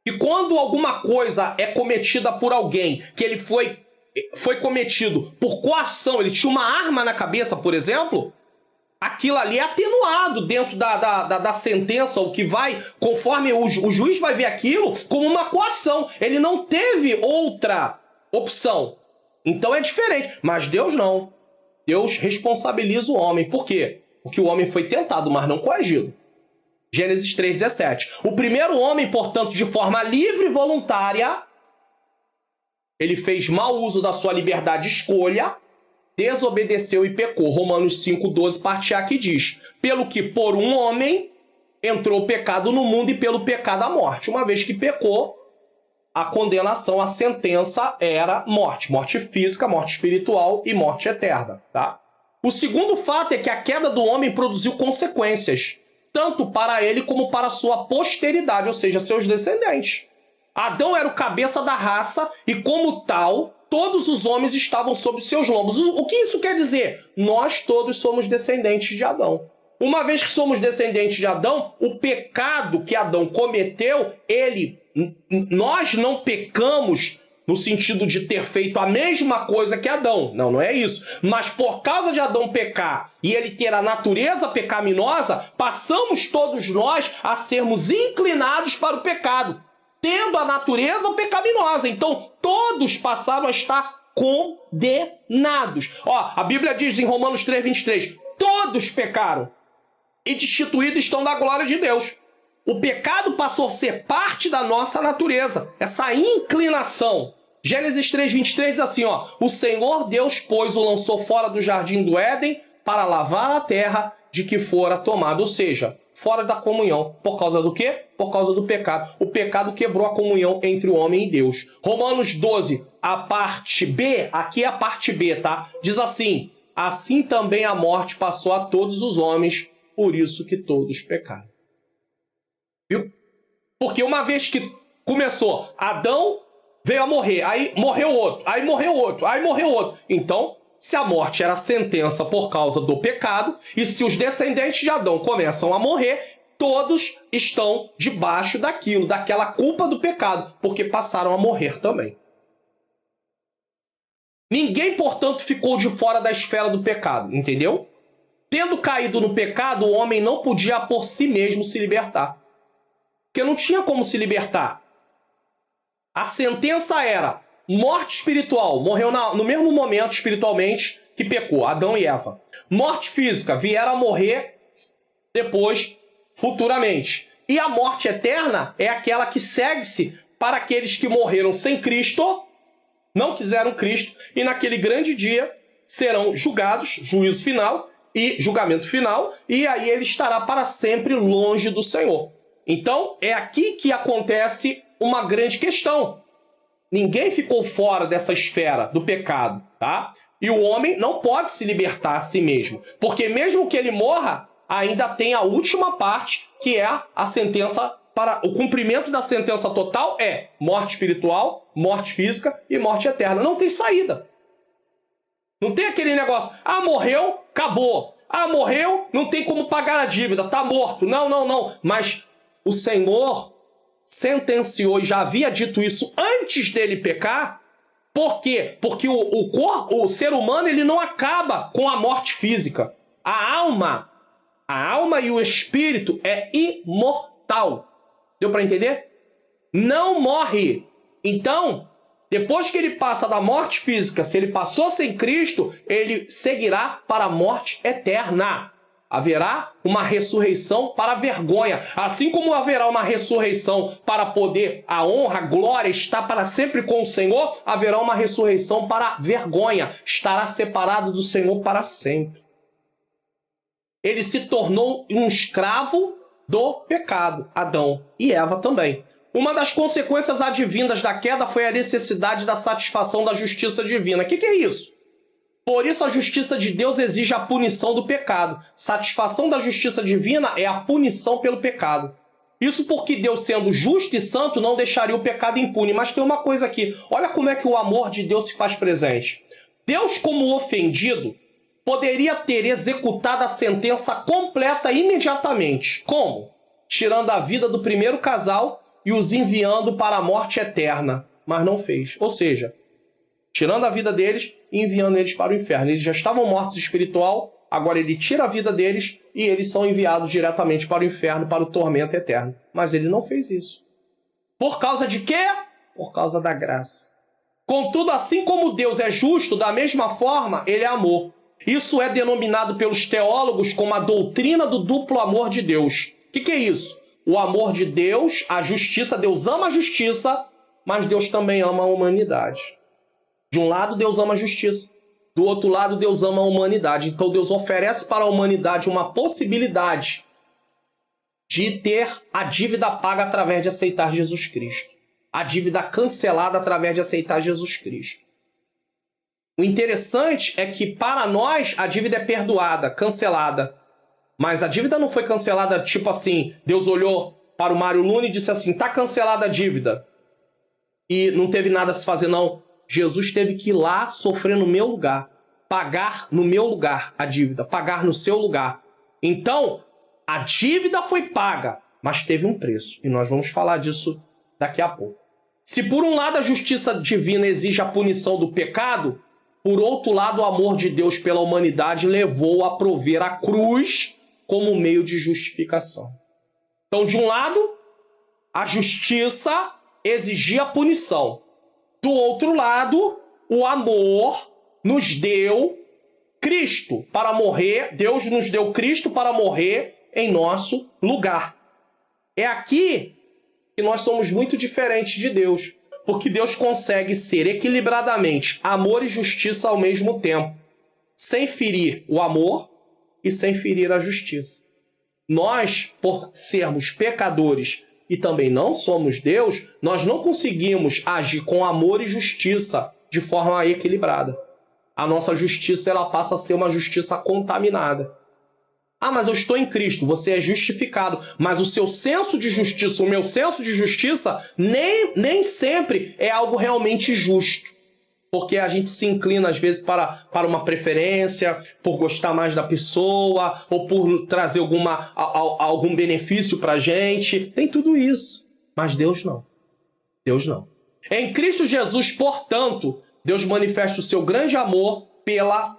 A: que quando alguma coisa é cometida por alguém, que ele foi cometido por coação, ele tinha uma arma na cabeça, por exemplo, aquilo ali é atenuado dentro da sentença, o que vai, conforme o juiz vai ver aquilo como uma coação. Ele não teve outra opção. Então é diferente. Mas Deus não. Deus responsabiliza o homem. Por quê? Porque o homem foi tentado, mas não coagido. Gênesis 3,17. O primeiro homem, portanto, de forma livre e voluntária, ele fez mau uso da sua liberdade de escolha, desobedeceu e pecou. Romanos 5,12, parte A, que diz: pelo que por um homem entrou o pecado no mundo e pelo pecado a morte. Uma vez que pecou, a condenação, a sentença era morte. Morte física, morte espiritual e morte eterna. Tá? O segundo fato é que a queda do homem produziu consequências, tanto para ele como para sua posteridade, ou seja, seus descendentes. Adão era o cabeça da raça e, como tal, todos os homens estavam sob seus lombos. O que isso quer dizer? Nós todos somos descendentes de Adão. Uma vez que somos descendentes de Adão, o pecado que Adão cometeu, nós não pecamos no sentido de ter feito a mesma coisa que Adão. Não, não é isso. Mas por causa de Adão pecar e ele ter a natureza pecaminosa, passamos todos nós a sermos inclinados para o pecado, tendo a natureza pecaminosa. Então, todos passaram a estar condenados. A Bíblia diz em Romanos 3,23, todos pecaram e destituídos estão da glória de Deus. O pecado passou a ser parte da nossa natureza, essa inclinação. Gênesis 3,23 diz assim, o Senhor Deus, pois, o lançou fora do jardim do Éden para lavar a terra de que fora tomado, ou seja, fora da comunhão. Por causa do quê? Por causa do pecado. O pecado quebrou a comunhão entre o homem e Deus. Romanos 12, a parte B, aqui é a parte B, tá? Diz assim, assim também a morte passou a todos os homens, por isso que todos pecaram. Viu? Porque uma vez que começou, Adão veio a morrer, aí morreu outro, aí morreu outro, aí morreu outro. Então, se a morte era a sentença por causa do pecado, e se os descendentes de Adão começam a morrer, todos estão debaixo daquela culpa do pecado, porque passaram a morrer também. Ninguém, portanto, ficou de fora da esfera do pecado, entendeu? Tendo caído no pecado, o homem não podia por si mesmo se libertar. Porque não tinha como se libertar. A sentença era morte espiritual, morreu no mesmo momento espiritualmente que pecou, Adão e Eva. Morte física, vieram a morrer depois, futuramente. E a morte eterna é aquela que segue-se para aqueles que morreram sem Cristo, não quiseram Cristo, e naquele grande dia serão julgados, juízo final e julgamento final, e aí ele estará para sempre longe do Senhor. Então, é aqui que acontece uma grande questão. Ninguém ficou fora dessa esfera do pecado, tá? E o homem não pode se libertar a si mesmo, porque mesmo que ele morra, ainda tem a última parte, que é a sentença para o cumprimento da sentença total é morte espiritual, morte física e morte eterna. Não tem saída. Não tem aquele negócio, morreu, acabou. Morreu, não tem como pagar a dívida, tá morto. Não. Mas o Senhor sentenciou e já havia dito isso antes dele pecar. Por quê? Porque o ser humano ele não acaba com a morte física. A alma e o espírito é imortal. Deu para entender? Não morre. Então, depois que ele passa da morte física, se ele passou sem Cristo, ele seguirá para a morte eterna. Haverá uma ressurreição para a vergonha. Assim como haverá uma ressurreição para poder a honra, a glória estar para sempre com o Senhor, haverá uma ressurreição para a vergonha. Estará separado do Senhor para sempre. Ele se tornou um escravo do pecado, Adão e Eva também. Uma das consequências advindas da queda foi a necessidade da satisfação da justiça divina. O que é isso? Por isso a justiça de Deus exige a punição do pecado. Satisfação da justiça divina é a punição pelo pecado. Isso porque Deus, sendo justo e santo, não deixaria o pecado impune. Mas tem uma coisa aqui. Olha como é que o amor de Deus se faz presente. Deus, como ofendido, poderia ter executado a sentença completa imediatamente. Como? Tirando a vida do primeiro casal e os enviando para a morte eterna, mas não fez. Ou seja, tirando a vida deles e enviando eles para o inferno. Eles já estavam mortos espiritual, agora ele tira a vida deles e eles são enviados diretamente para o inferno, para o tormento eterno. Mas ele não fez isso. Por causa de quê? Por causa da graça. Contudo, assim como Deus é justo, da mesma forma, ele é amor. Isso é denominado pelos teólogos como a doutrina do duplo amor de Deus. O que é isso? O amor de Deus, a justiça, Deus ama a justiça, mas Deus também ama a humanidade. De um lado, Deus ama a justiça. Do outro lado, Deus ama a humanidade. Então, Deus oferece para a humanidade uma possibilidade de ter a dívida paga através de aceitar Jesus Cristo. A dívida cancelada através de aceitar Jesus Cristo. O interessante é que, para nós, a dívida é perdoada, cancelada. Mas a dívida não foi cancelada, tipo assim, Deus olhou para o Mário Luna e disse assim, tá cancelada a dívida. E não teve nada a se fazer, não. Jesus teve que ir lá sofrer no meu lugar. Pagar no meu lugar a dívida. Pagar no seu lugar. Então, a dívida foi paga, mas teve um preço. E nós vamos falar disso daqui a pouco. Se por um lado a justiça divina exige a punição do pecado, por outro lado o amor de Deus pela humanidade levou a prover a cruz como meio de justificação. Então, de um lado, a justiça exigia a punição. Do outro lado, o amor nos deu Cristo para morrer. Deus nos deu Cristo para morrer em nosso lugar. É aqui que nós somos muito diferentes de Deus. Porque Deus consegue ser equilibradamente amor e justiça ao mesmo tempo. Sem ferir o amor e sem ferir a justiça. Nós, por sermos pecadores e também não somos Deus, nós não conseguimos agir com amor e justiça de forma equilibrada. A nossa justiça ela passa a ser uma justiça contaminada. Ah, mas eu estou em Cristo, você é justificado. Mas o seu senso de justiça, o meu senso de justiça, nem sempre é algo realmente justo. Porque a gente se inclina, às vezes, para uma preferência, por gostar mais da pessoa, ou por trazer algum benefício para a gente. Tem tudo isso. Mas Deus não. Deus não. Em Cristo Jesus, portanto, Deus manifesta o seu grande amor pela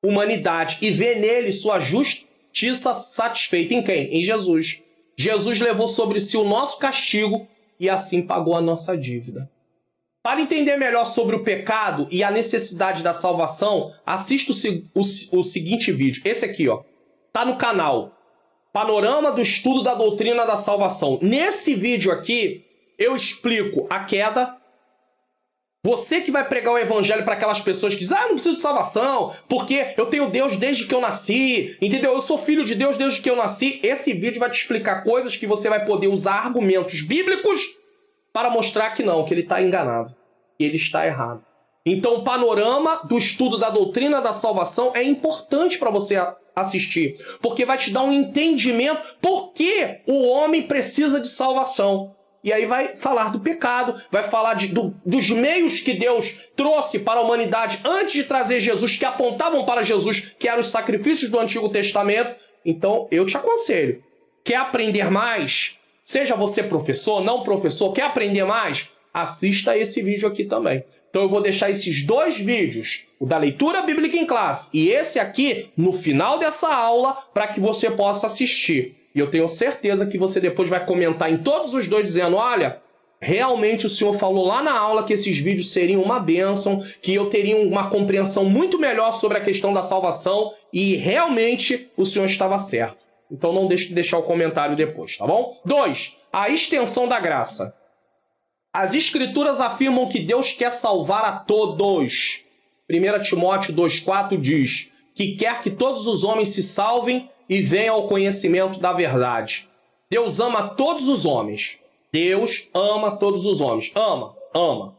A: humanidade e vê nele sua justiça satisfeita. Em quem? Em Jesus. Jesus levou sobre si o nosso castigo e assim pagou a nossa dívida. Para entender melhor sobre o pecado e a necessidade da salvação, assista o seguinte vídeo. Esse aqui, ó, tá no canal Panorama do Estudo da Doutrina da Salvação. Nesse vídeo aqui, eu explico a queda. Você que vai pregar o evangelho para aquelas pessoas que dizem, não preciso de salvação, porque eu tenho Deus desde que eu nasci, entendeu? Eu sou filho de Deus desde que eu nasci. Esse vídeo vai te explicar coisas que você vai poder usar argumentos bíblicos para mostrar que não, que ele está enganado, que ele está errado. Então o panorama do estudo da doutrina da salvação é importante para você assistir, porque vai te dar um entendimento por que o homem precisa de salvação. E aí vai falar do pecado, vai falar dos meios que Deus trouxe para a humanidade antes de trazer Jesus, que apontavam para Jesus, que eram os sacrifícios do Antigo Testamento. Então eu te aconselho, quer aprender mais? Seja você professor, não professor, quer aprender mais? Assista esse vídeo aqui também. Então eu vou deixar esses dois vídeos, o da leitura bíblica em classe e esse aqui, no final dessa aula, para que você possa assistir. E eu tenho certeza que você depois vai comentar em todos os dois dizendo, olha, realmente o senhor falou lá na aula que esses vídeos seriam uma bênção, que eu teria uma compreensão muito melhor sobre a questão da salvação e realmente o senhor estava certo. Então não deixe de deixar o comentário depois, tá bom? 2. A extensão da graça. As escrituras afirmam que Deus quer salvar a todos. 1 Timóteo 2,4 diz que quer que todos os homens se salvem e venham ao conhecimento da verdade. Deus ama todos os homens. Deus ama todos os homens. Ama.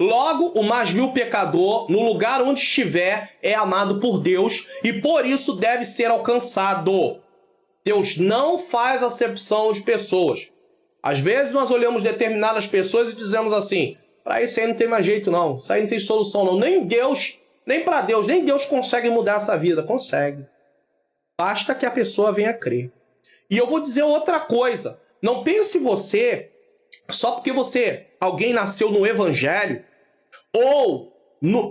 A: Logo, o mais vil pecador, no lugar onde estiver, é amado por Deus e por isso deve ser alcançado. Deus não faz acepção de pessoas. Às vezes nós olhamos determinadas pessoas e dizemos assim, para isso aí não tem mais jeito não, isso aí não tem solução não. Nem para Deus, nem Deus consegue mudar essa vida. Consegue. Basta que a pessoa venha crer. E eu vou dizer outra coisa. Não pense você, só porque alguém nasceu no evangelho, ou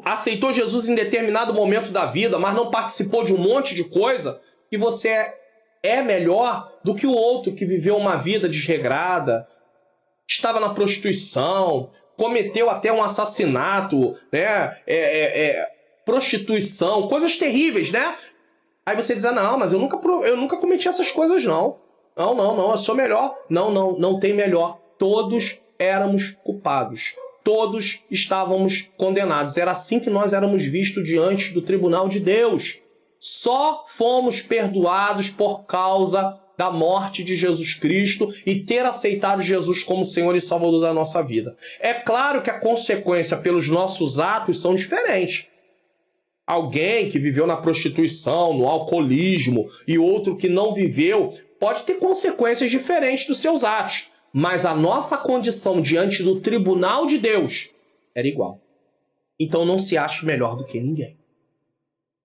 A: aceitou Jesus em determinado momento da vida, mas não participou de um monte de coisa, que você é melhor do que o outro que viveu uma vida desregrada, estava na prostituição, cometeu até um assassinato, né? Prostituição, coisas terríveis, né? Aí você diz, não, mas eu nunca cometi essas coisas, não. Não, eu sou melhor. Não tem melhor. Todos éramos culpados. Todos estávamos condenados. Era assim que nós éramos vistos diante do tribunal de Deus. Só fomos perdoados por causa da morte de Jesus Cristo e ter aceitado Jesus como Senhor e Salvador da nossa vida. É claro que a consequência pelos nossos atos são diferentes. Alguém que viveu na prostituição, no alcoolismo, e outro que não viveu, pode ter consequências diferentes dos seus atos. Mas a nossa condição diante do tribunal de Deus era igual. Então não se ache melhor do que ninguém.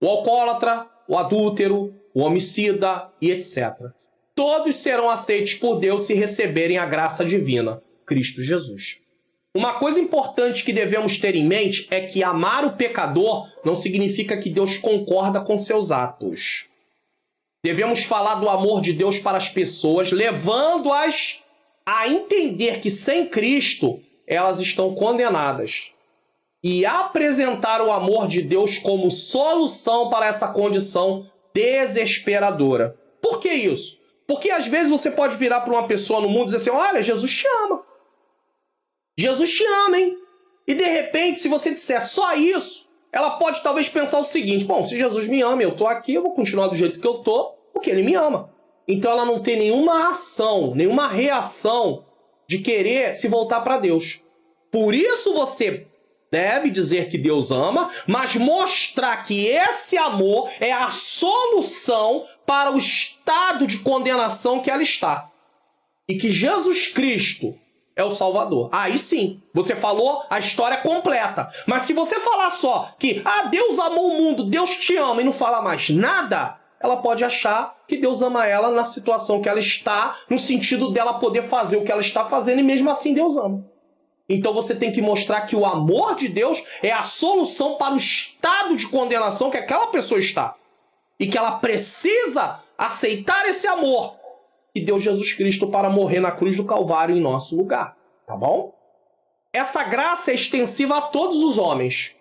A: O alcoólatra, o adúltero, o homicida e etc. Todos serão aceitos por Deus se receberem a graça divina, Cristo Jesus. Uma coisa importante que devemos ter em mente é que amar o pecador não significa que Deus concorda com seus atos. Devemos falar do amor de Deus para as pessoas, levando-as a entender que sem Cristo elas estão condenadas. E apresentar o amor de Deus como solução para essa condição desesperadora. Por que isso? Porque às vezes você pode virar para uma pessoa no mundo e dizer assim, olha, Jesus te ama. Jesus te ama, hein? E de repente, se você disser só isso, ela pode talvez pensar o seguinte, bom, se Jesus me ama, eu estou aqui, eu vou continuar do jeito que eu estou, porque ele me ama. Então ela não tem nenhuma ação, nenhuma reação de querer se voltar para Deus. Por isso você deve dizer que Deus ama, mas mostrar que esse amor é a solução para o estado de condenação que ela está. E que Jesus Cristo é o Salvador. Aí sim, você falou a história completa. Mas se você falar só que Deus amou o mundo, Deus te ama e não falar mais nada, ela pode achar que Deus ama ela na situação que ela está, no sentido dela poder fazer o que ela está fazendo e mesmo assim Deus ama. Então você tem que mostrar que o amor de Deus é a solução para o estado de condenação que aquela pessoa está. E que ela precisa aceitar esse amor que deu Jesus Cristo para morrer na cruz do Calvário em nosso lugar. Tá bom? Essa graça é extensiva a todos os homens.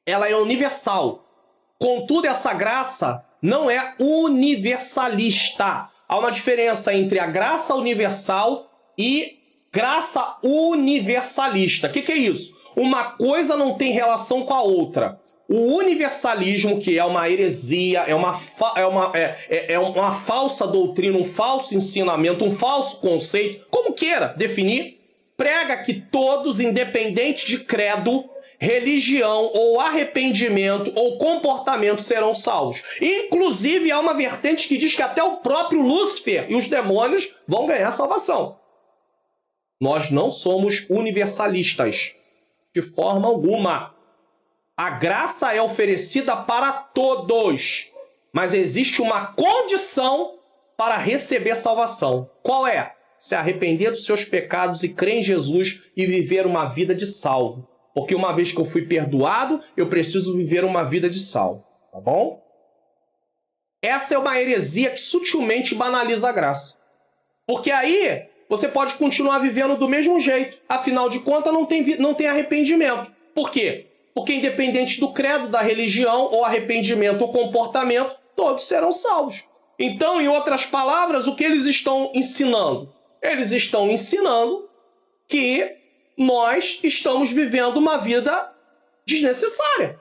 A: Ela é universal. Contudo, essa graça não é universalista. Há uma diferença entre a graça universal e graça universalista. O que é isso? Uma coisa não tem relação com a outra. O universalismo, que é uma heresia, é uma falsa doutrina, um falso ensinamento, um falso conceito, como queira definir, prega que todos, independente de credo, religião ou arrependimento ou comportamento, serão salvos. Inclusive, há uma vertente que diz que até o próprio Lúcifer e os demônios vão ganhar salvação. Nós não somos universalistas, de forma alguma. A graça é oferecida para todos, mas existe uma condição para receber salvação. Qual é? Se arrepender dos seus pecados e crer em Jesus e viver uma vida de salvo. Porque uma vez que eu fui perdoado, eu preciso viver uma vida de salvo. Tá bom? Essa é uma heresia que sutilmente banaliza a graça. Porque aí você pode continuar vivendo do mesmo jeito. Afinal de contas, não tem arrependimento. Por quê? Porque independente do credo, da religião, ou arrependimento ou comportamento, todos serão salvos. Então, em outras palavras, o que eles estão ensinando? Eles estão ensinando que nós estamos vivendo uma vida desnecessária.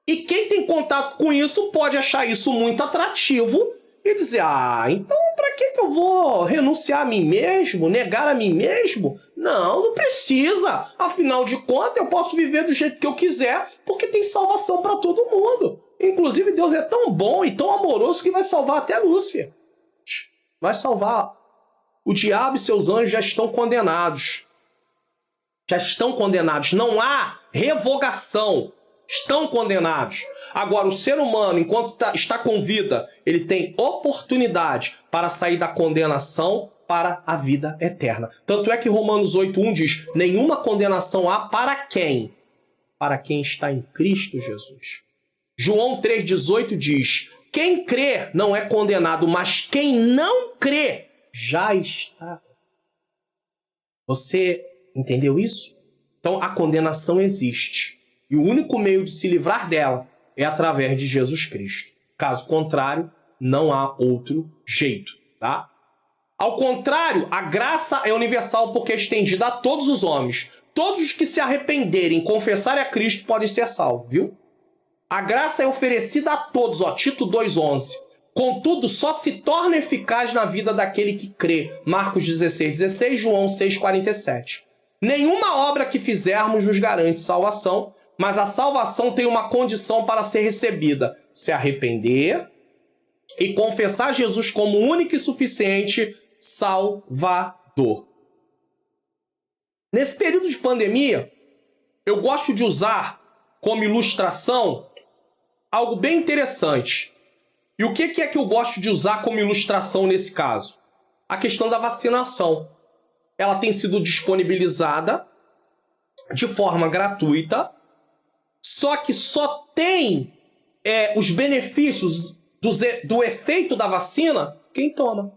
A: E quem tem contato com isso pode achar isso muito atrativo e dizer, então para que eu vou renunciar a mim mesmo, negar a mim mesmo? Não precisa. Afinal de contas, eu posso viver do jeito que eu quiser, porque tem salvação para todo mundo. Inclusive, Deus é tão bom e tão amoroso que vai salvar até Lúcifer. Vai salvar. O diabo e seus anjos já estão condenados. Já estão condenados. Não há revogação. Estão condenados. Agora, o ser humano, enquanto está com vida, ele tem oportunidade para sair da condenação para a vida eterna. Tanto é que Romanos 8:1 diz: nenhuma condenação há para quem? Para quem está em Cristo Jesus. João 3,18 diz: quem crê não é condenado, mas quem não crê já está. Você entendeu isso? Então a condenação existe. E o único meio de se livrar dela é através de Jesus Cristo. Caso contrário, não há outro jeito, tá? Ao contrário, a graça é universal porque é estendida a todos os homens. Todos os que se arrependerem e confessarem a Cristo podem ser salvos, viu? A graça é oferecida a todos, ó, Tito 2,11. Contudo, só se torna eficaz na vida daquele que crê. Marcos 16,16, João 6,47. Nenhuma obra que fizermos nos garante salvação, mas a salvação tem uma condição para ser recebida: se arrepender e confessar Jesus como único e suficiente Salvador. Nesse período de pandemia, eu gosto de usar como ilustração algo bem interessante. E o que é que eu gosto de usar como ilustração nesse caso? A questão da vacinação. Ela tem sido disponibilizada de forma gratuita, só que só tem os benefícios do efeito da vacina quem toma.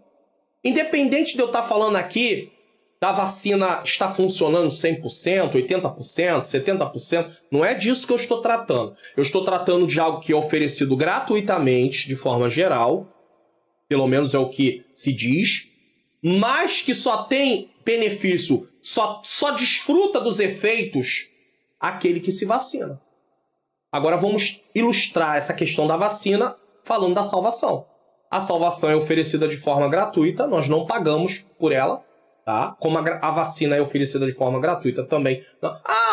A: Independente de eu estar falando aqui da vacina está funcionando 100%, 80%, 70%, não é disso que eu estou tratando. Eu estou tratando de algo que é oferecido gratuitamente, de forma geral, pelo menos é o que se diz, mas que só tem benefício, só desfruta dos efeitos aquele que se vacina. Agora vamos ilustrar essa questão da vacina falando da salvação. A salvação é oferecida de forma gratuita, nós não pagamos por ela, tá? Como a vacina é oferecida de forma gratuita também.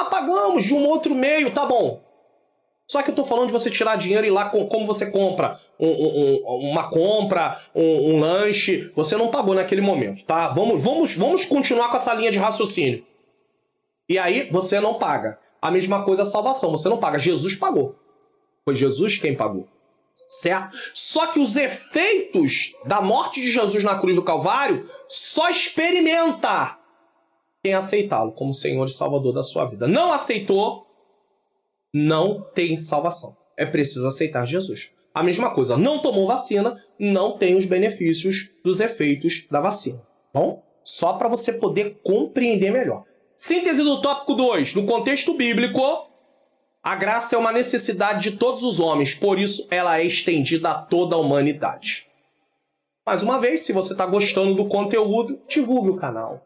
A: Pagamos de um outro meio, tá bom. Só que eu tô falando de você tirar dinheiro e ir lá como você compra uma compra, um lanche, você não pagou naquele momento, tá? Vamos continuar com essa linha de raciocínio. E aí você não paga. A mesma coisa a salvação, você não paga. Jesus pagou. Foi Jesus quem pagou. Certo? Só que os efeitos da morte de Jesus na cruz do Calvário só experimenta quem aceitá-lo como Senhor e Salvador da sua vida. Não aceitou, não tem salvação. É preciso aceitar Jesus. A mesma coisa, não tomou vacina, não tem os benefícios dos efeitos da vacina. Bom, só para você poder compreender melhor. Síntese do tópico 2. No contexto bíblico, a graça é uma necessidade de todos os homens, por isso ela é estendida a toda a humanidade. Mais uma vez, se você está gostando do conteúdo, divulgue o canal.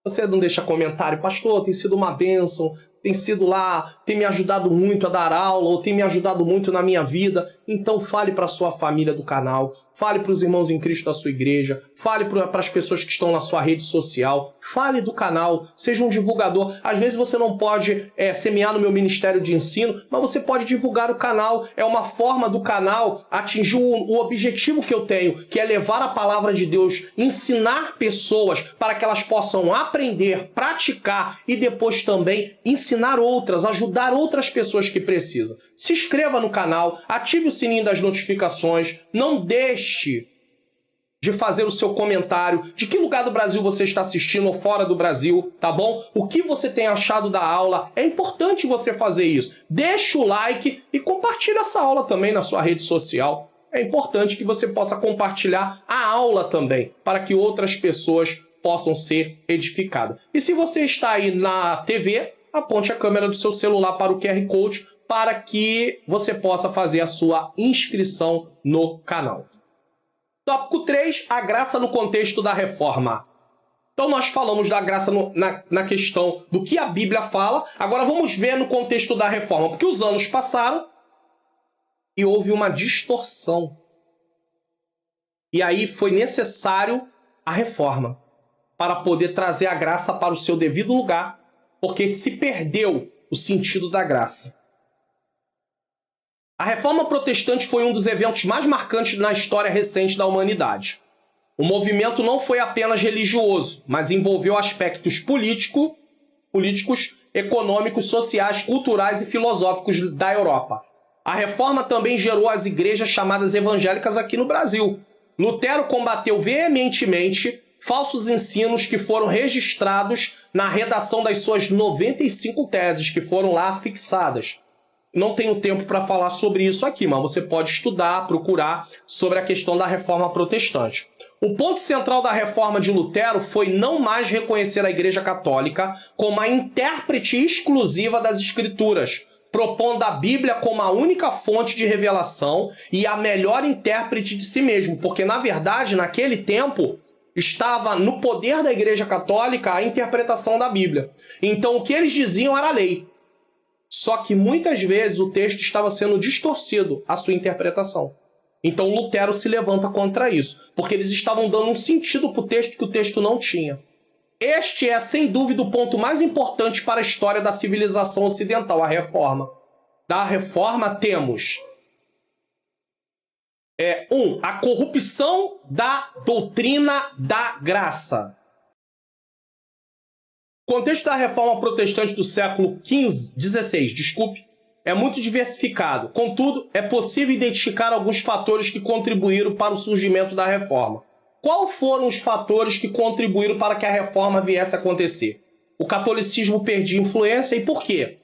A: Você não deixa comentário: pastor, tem sido uma bênção, tem sido lá, tem me ajudado muito a dar aula, ou tem me ajudado muito na minha vida. Então fale para a sua família do canal, fale para os irmãos em Cristo da sua igreja, fale para as pessoas que estão na sua rede social, fale do canal, seja um divulgador. Às vezes você não pode semear no meu ministério de ensino, mas você pode divulgar o canal. É uma forma do canal atingir o objetivo que eu tenho, que é levar a palavra de Deus, ensinar pessoas para que elas possam aprender, praticar e depois também ensinar outras, ajudar outras pessoas que precisam. Se inscreva no canal, ative o sininho das notificações, não deixe de fazer o seu comentário, de que lugar do Brasil você está assistindo ou fora do Brasil, tá bom? O que você tem achado da aula, é importante você fazer isso. Deixa o like e compartilha essa aula também na sua rede social. É importante que você possa compartilhar a aula também, para que outras pessoas possam ser edificadas. E se você está aí na TV, aponte a câmera do seu celular para o QR Code para que você possa fazer a sua inscrição no canal. Tópico 3, a graça no contexto da reforma. Então nós falamos da graça na questão do que a Bíblia fala. Agora vamos ver no contexto da reforma, porque os anos passaram e houve uma distorção. E aí foi necessário a reforma para poder trazer a graça para o seu devido lugar, porque se perdeu o sentido da graça. A Reforma Protestante foi um dos eventos mais marcantes na história recente da humanidade. O movimento não foi apenas religioso, mas envolveu aspectos políticos, econômicos, sociais, culturais e filosóficos da Europa. A Reforma também gerou as igrejas chamadas evangélicas aqui no Brasil. Lutero combateu veementemente falsos ensinos que foram registrados na redação das suas 95 teses, que foram lá fixadas. Não tenho tempo para falar sobre isso aqui, mas você pode estudar, procurar sobre a questão da Reforma Protestante. O ponto central da Reforma de Lutero foi não mais reconhecer a Igreja Católica como a intérprete exclusiva das Escrituras, propondo a Bíblia como a única fonte de revelação e a melhor intérprete de si mesmo, porque, na verdade, naquele tempo, estava no poder da Igreja Católica a interpretação da Bíblia. Então, o que eles diziam era lei. Só que, muitas vezes, o texto estava sendo distorcido, a sua interpretação. Então, Lutero se levanta contra isso, porque eles estavam dando um sentido para o texto que o texto não tinha. Este é, sem dúvida, o ponto mais importante para a história da civilização ocidental, a Reforma. Da Reforma temos a corrupção da doutrina da graça. O contexto da Reforma Protestante do século XVI, é muito diversificado. Contudo, é possível identificar alguns fatores que contribuíram para o surgimento da Reforma. Quais foram os fatores que contribuíram para que a Reforma viesse a acontecer? O catolicismo perdia influência, e por quê?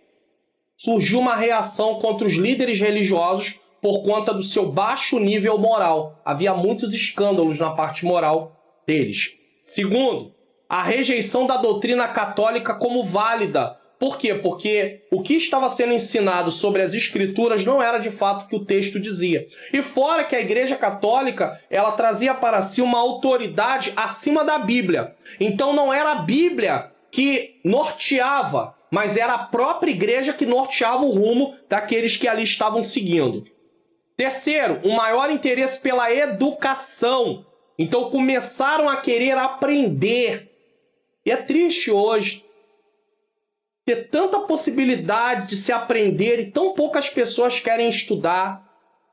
A: Surgiu uma reação contra os líderes religiosos por conta do seu baixo nível moral. Havia muitos escândalos na parte moral deles. Segundo, a rejeição da doutrina católica como válida. Por quê? Porque o que estava sendo ensinado sobre as Escrituras não era de fato o que o texto dizia. E fora que a Igreja Católica, ela trazia para si uma autoridade acima da Bíblia. Então não era a Bíblia que norteava, mas era a própria Igreja que norteava o rumo daqueles que ali estavam seguindo. Terceiro, um maior interesse pela educação. Então começaram a querer aprender. E é triste hoje ter tanta possibilidade de se aprender e tão poucas pessoas querem estudar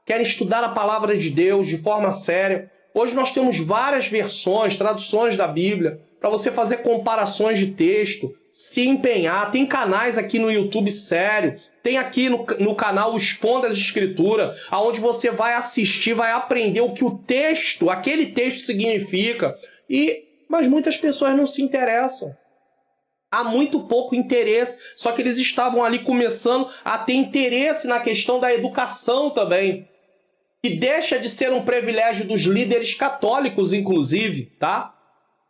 A: a palavra de Deus de forma séria. Hoje nós temos várias versões, traduções da Bíblia, para você fazer comparações de texto, se empenhar. Tem canais aqui no YouTube sério, tem aqui no canal o Expondo as Escrituras, onde você vai assistir, vai aprender o que o texto, aquele texto significa. Mas muitas pessoas não se interessam. Há muito pouco interesse, só que eles estavam ali começando a ter interesse na questão da educação também, que deixa de ser um privilégio dos líderes católicos, inclusive, tá?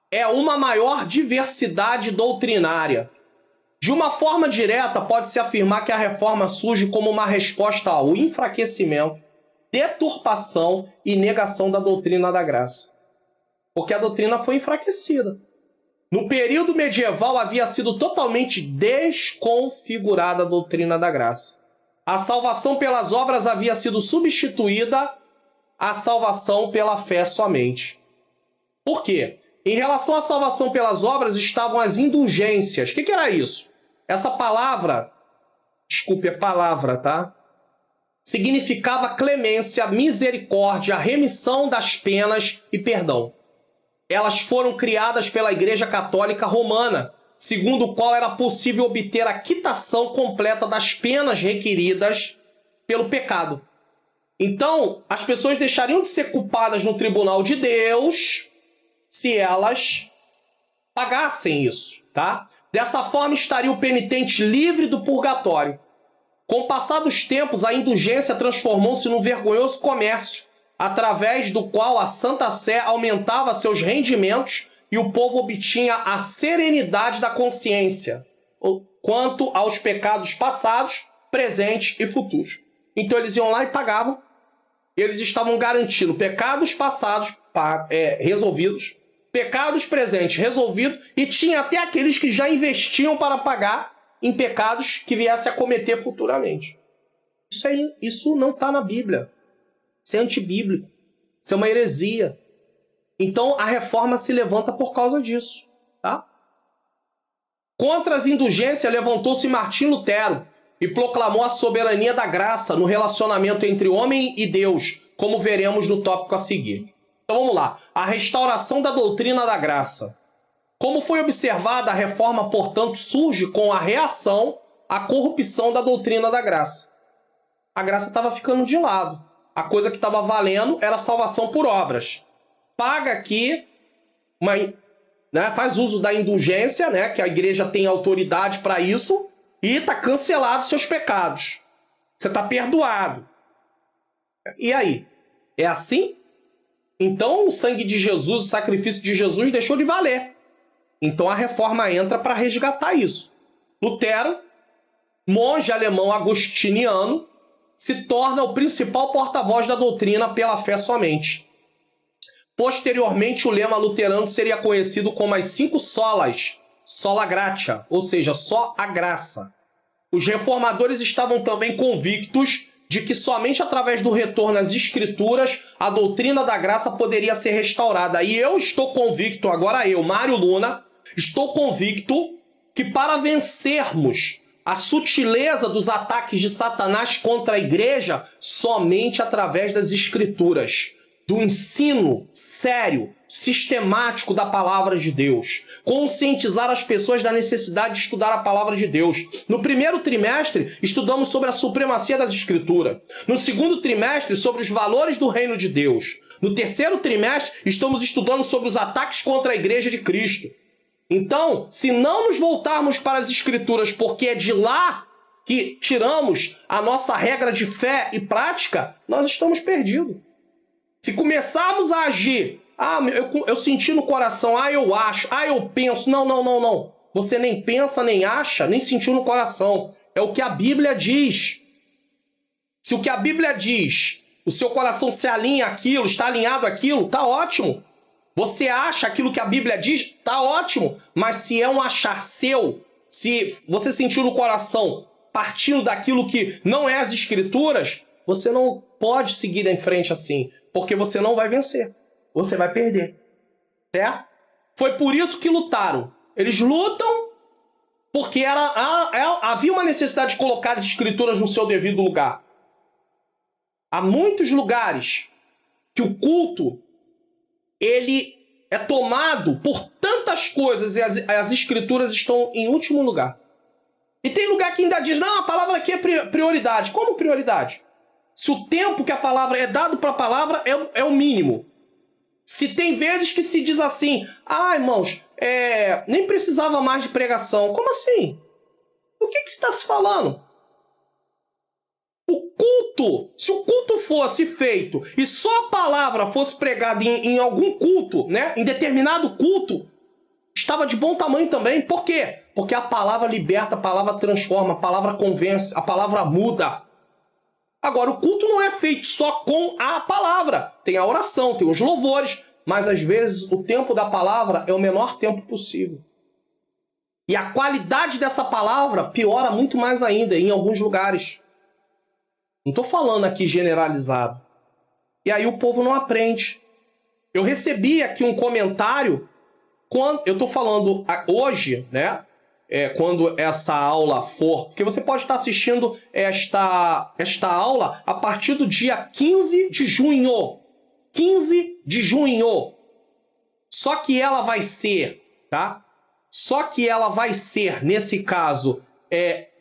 A: É uma maior diversidade doutrinária. De uma forma direta, pode-se afirmar que a Reforma surge como uma resposta ao enfraquecimento, deturpação e negação da doutrina da graça. Porque a doutrina foi enfraquecida. No período medieval havia sido totalmente desconfigurada a doutrina da graça. A salvação pelas obras havia sido substituída à salvação pela fé somente. Por quê? Em relação à salvação pelas obras estavam as indulgências. O que era isso? Essa palavra, desculpe, é palavra, tá? Significava clemência, misericórdia, remissão das penas e perdão. Elas foram criadas pela Igreja Católica Romana, segundo o qual era possível obter a quitação completa das penas requeridas pelo pecado. Então, as pessoas deixariam de ser culpadas no tribunal de Deus se elas pagassem isso, tá? Dessa forma, estaria o penitente livre do purgatório. Com o passar dos tempos, a indulgência transformou-se num vergonhoso comércio, através do qual a Santa Sé aumentava seus rendimentos e o povo obtinha a serenidade da consciência quanto aos pecados passados, presentes e futuros. Então eles iam lá e pagavam. Eles estavam garantindo pecados passados resolvidos, pecados presentes resolvidos, e tinha até aqueles que já investiam para pagar em pecados que viesse a cometer futuramente. Isso não está na Bíblia. Isso é antibíblico. Isso é uma heresia. Então a Reforma se levanta por causa disso. Tá? Contra as indulgências levantou-se Martim Lutero e proclamou a soberania da graça no relacionamento entre homem e Deus, como veremos no tópico a seguir. Então vamos lá. A restauração da doutrina da graça. Como foi observada, a Reforma, portanto, surge com a reação à corrupção da doutrina da graça. A graça estava ficando de lado. A coisa que estava valendo era a salvação por obras. paga aqui, né, faz uso da indulgência, né, que a igreja tem autoridade para isso, e tá cancelado seus pecados. Você tá perdoado. E aí? É assim? Então o sangue de Jesus, o sacrifício de Jesus deixou de valer. Então a reforma entra para resgatar isso. Lutero, monge alemão agostiniano, se torna o principal porta-voz da doutrina pela fé somente. Posteriormente, o lema luterano seria conhecido como as 5 solas, sola gratia, ou seja, só a graça. Os reformadores estavam também convictos de que somente através do retorno às escrituras a doutrina da graça poderia ser restaurada. E eu estou convicto, agora eu, Mário Luna, estou convicto que para vencermos a sutileza dos ataques de Satanás contra a igreja, somente através das escrituras, do ensino sério, sistemático da palavra de Deus. Conscientizar as pessoas da necessidade de estudar a palavra de Deus. No primeiro trimestre, estudamos sobre a supremacia das escrituras. No segundo trimestre, sobre os valores do reino de Deus. No terceiro trimestre, estamos estudando sobre os ataques contra a igreja de Cristo. Então, se não nos voltarmos para as escrituras, porque é de lá que tiramos a nossa regra de fé e prática, nós estamos perdidos. Se começarmos a agir, eu senti no coração, eu acho, eu penso, não. Você nem pensa, nem acha, nem sentiu no coração. É o que a Bíblia diz. Se o que a Bíblia diz, o seu coração se alinha àquilo, está alinhado àquilo, tá ótimo. Você acha aquilo que a Bíblia diz, tá ótimo. Mas se é um achar seu, se você sentiu no coração partindo daquilo que não é as escrituras, você não pode seguir em frente assim. Porque você não vai vencer. Você vai perder. Certo? Foi por isso que lutaram. Eles lutam porque havia uma necessidade de colocar as escrituras no seu devido lugar. Há muitos lugares que o culto ele é tomado por tantas coisas e as escrituras estão em último lugar. E tem lugar que ainda diz, não, a palavra aqui é prioridade. Como prioridade? Se o tempo que a palavra é dado para a palavra é o mínimo. Se tem vezes que se diz assim, irmãos, nem precisava mais de pregação. Como assim? O que está se falando? O culto, se o culto fosse feito e só a palavra fosse pregada em algum culto, né, em determinado culto, estava de bom tamanho também. Por quê? Porque a palavra liberta, a palavra transforma, a palavra convence, a palavra muda. Agora, o culto não é feito só com a palavra. Tem a oração, tem os louvores, mas às vezes o tempo da palavra é o menor tempo possível. E a qualidade dessa palavra piora muito mais ainda em alguns lugares. Não estou falando aqui generalizado. E aí o povo não aprende. Eu recebi aqui um comentário, eu estou falando hoje, né? Quando essa aula for, porque você pode estar assistindo esta aula a partir do dia 15 de junho. 15 de junho. Só que ela vai ser, tá? Só que ela vai ser, nesse caso,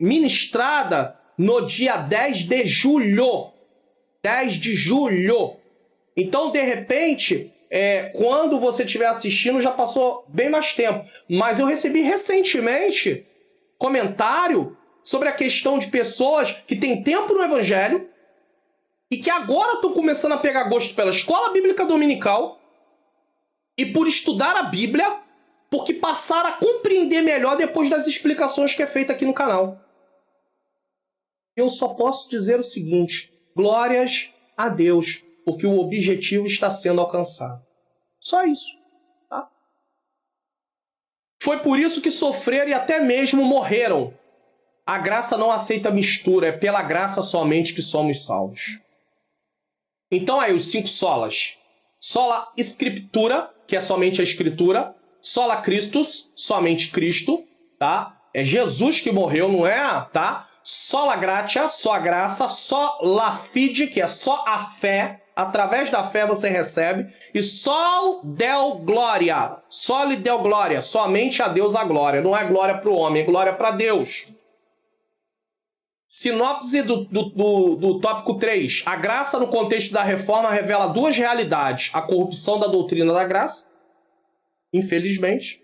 A: ministrada no dia 10 de julho. 10 de julho. Então, de repente, quando você estiver assistindo, já passou bem mais tempo. Mas eu recebi recentemente comentário sobre a questão de pessoas que têm tempo no Evangelho e que agora estão começando a pegar gosto pela escola bíblica dominical e por estudar a Bíblia, porque passaram a compreender melhor depois das explicações que é feita aqui no canal. Eu só posso dizer o seguinte: glórias a Deus, porque o objetivo está sendo alcançado. Só isso. Tá? Foi por isso que sofreram e até mesmo morreram. A graça não aceita mistura, é pela graça somente que somos salvos. Então aí, os 5 solas. Sola Scriptura, que é somente a Escritura. Sola Christus, somente Cristo. Tá? É Jesus que morreu, não é? Tá? Sola Gratia, só a graça. Sola Fide, que é só a fé. Através da fé você recebe. E Sol Deo Glória. Soli Deo Glória. Somente a Deus a glória. Não é glória para o homem, é glória para Deus. Sinopse do tópico 3. A graça no contexto da reforma revela duas realidades. A corrupção da doutrina da graça, infelizmente,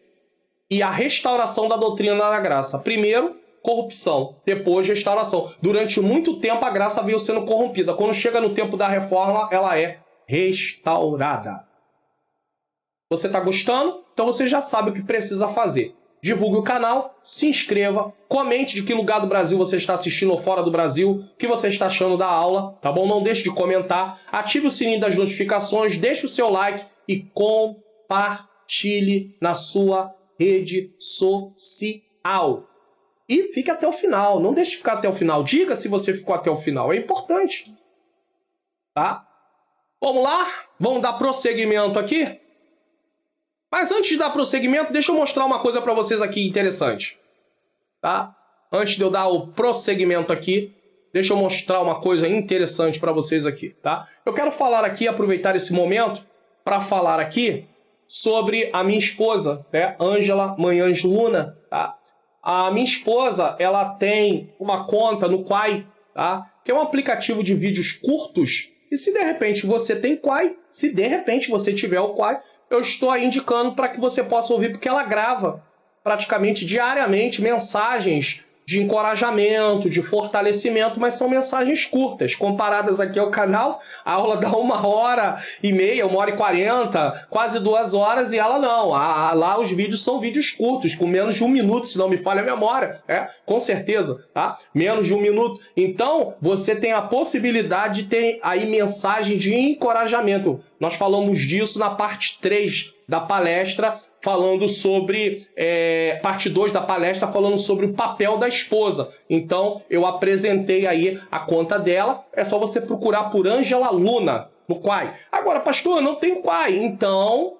A: e a restauração da doutrina da graça. Primeiro, corrupção. Depois, restauração. Durante muito tempo, a graça veio sendo corrompida. Quando chega no tempo da reforma, ela é restaurada. Você está gostando? Então você já sabe o que precisa fazer. Divulgue o canal, se inscreva, comente de que lugar do Brasil você está assistindo ou fora do Brasil, o que você está achando da aula, tá bom? Não deixe de comentar, ative o sininho das notificações, deixe o seu like e compartilhe na sua rede social. E fique até o final, não deixe de ficar até o final. Diga se você ficou até o final, é importante. Tá? Vamos lá? Vamos dar prosseguimento aqui? Mas antes de dar prosseguimento, deixa eu mostrar uma coisa para vocês aqui interessante. Tá? Antes de eu dar o prosseguimento aqui, deixa eu mostrar uma coisa interessante para vocês aqui. Tá? Eu quero falar aqui, aproveitar esse momento, para falar aqui sobre a minha esposa, né? Ângela Manhães Luna. Tá? A minha esposa, ela tem uma conta no Quai, tá? Que é um aplicativo de vídeos curtos. E se de repente você tem Quai, se de repente você tiver o Quai, eu estou aí indicando para que você possa ouvir, porque ela grava praticamente diariamente mensagens de encorajamento, de fortalecimento, mas são mensagens curtas. Comparadas aqui ao canal, a aula dá 1h30, 1h40, quase 2 horas, e ela não. Lá os vídeos são vídeos curtos, com menos de 1 minuto, se não me falha a memória. Com certeza, tá? Menos de 1 minuto. Então, você tem a possibilidade de ter aí mensagem de encorajamento. Nós falamos disso na parte 3 da palestra, falando sobre, parte 2 da palestra, falando sobre o papel da esposa. Então, eu apresentei aí a conta dela. É só você procurar por Ângela Luna no Quai. Agora, pastor, eu não tenho Quai. Então,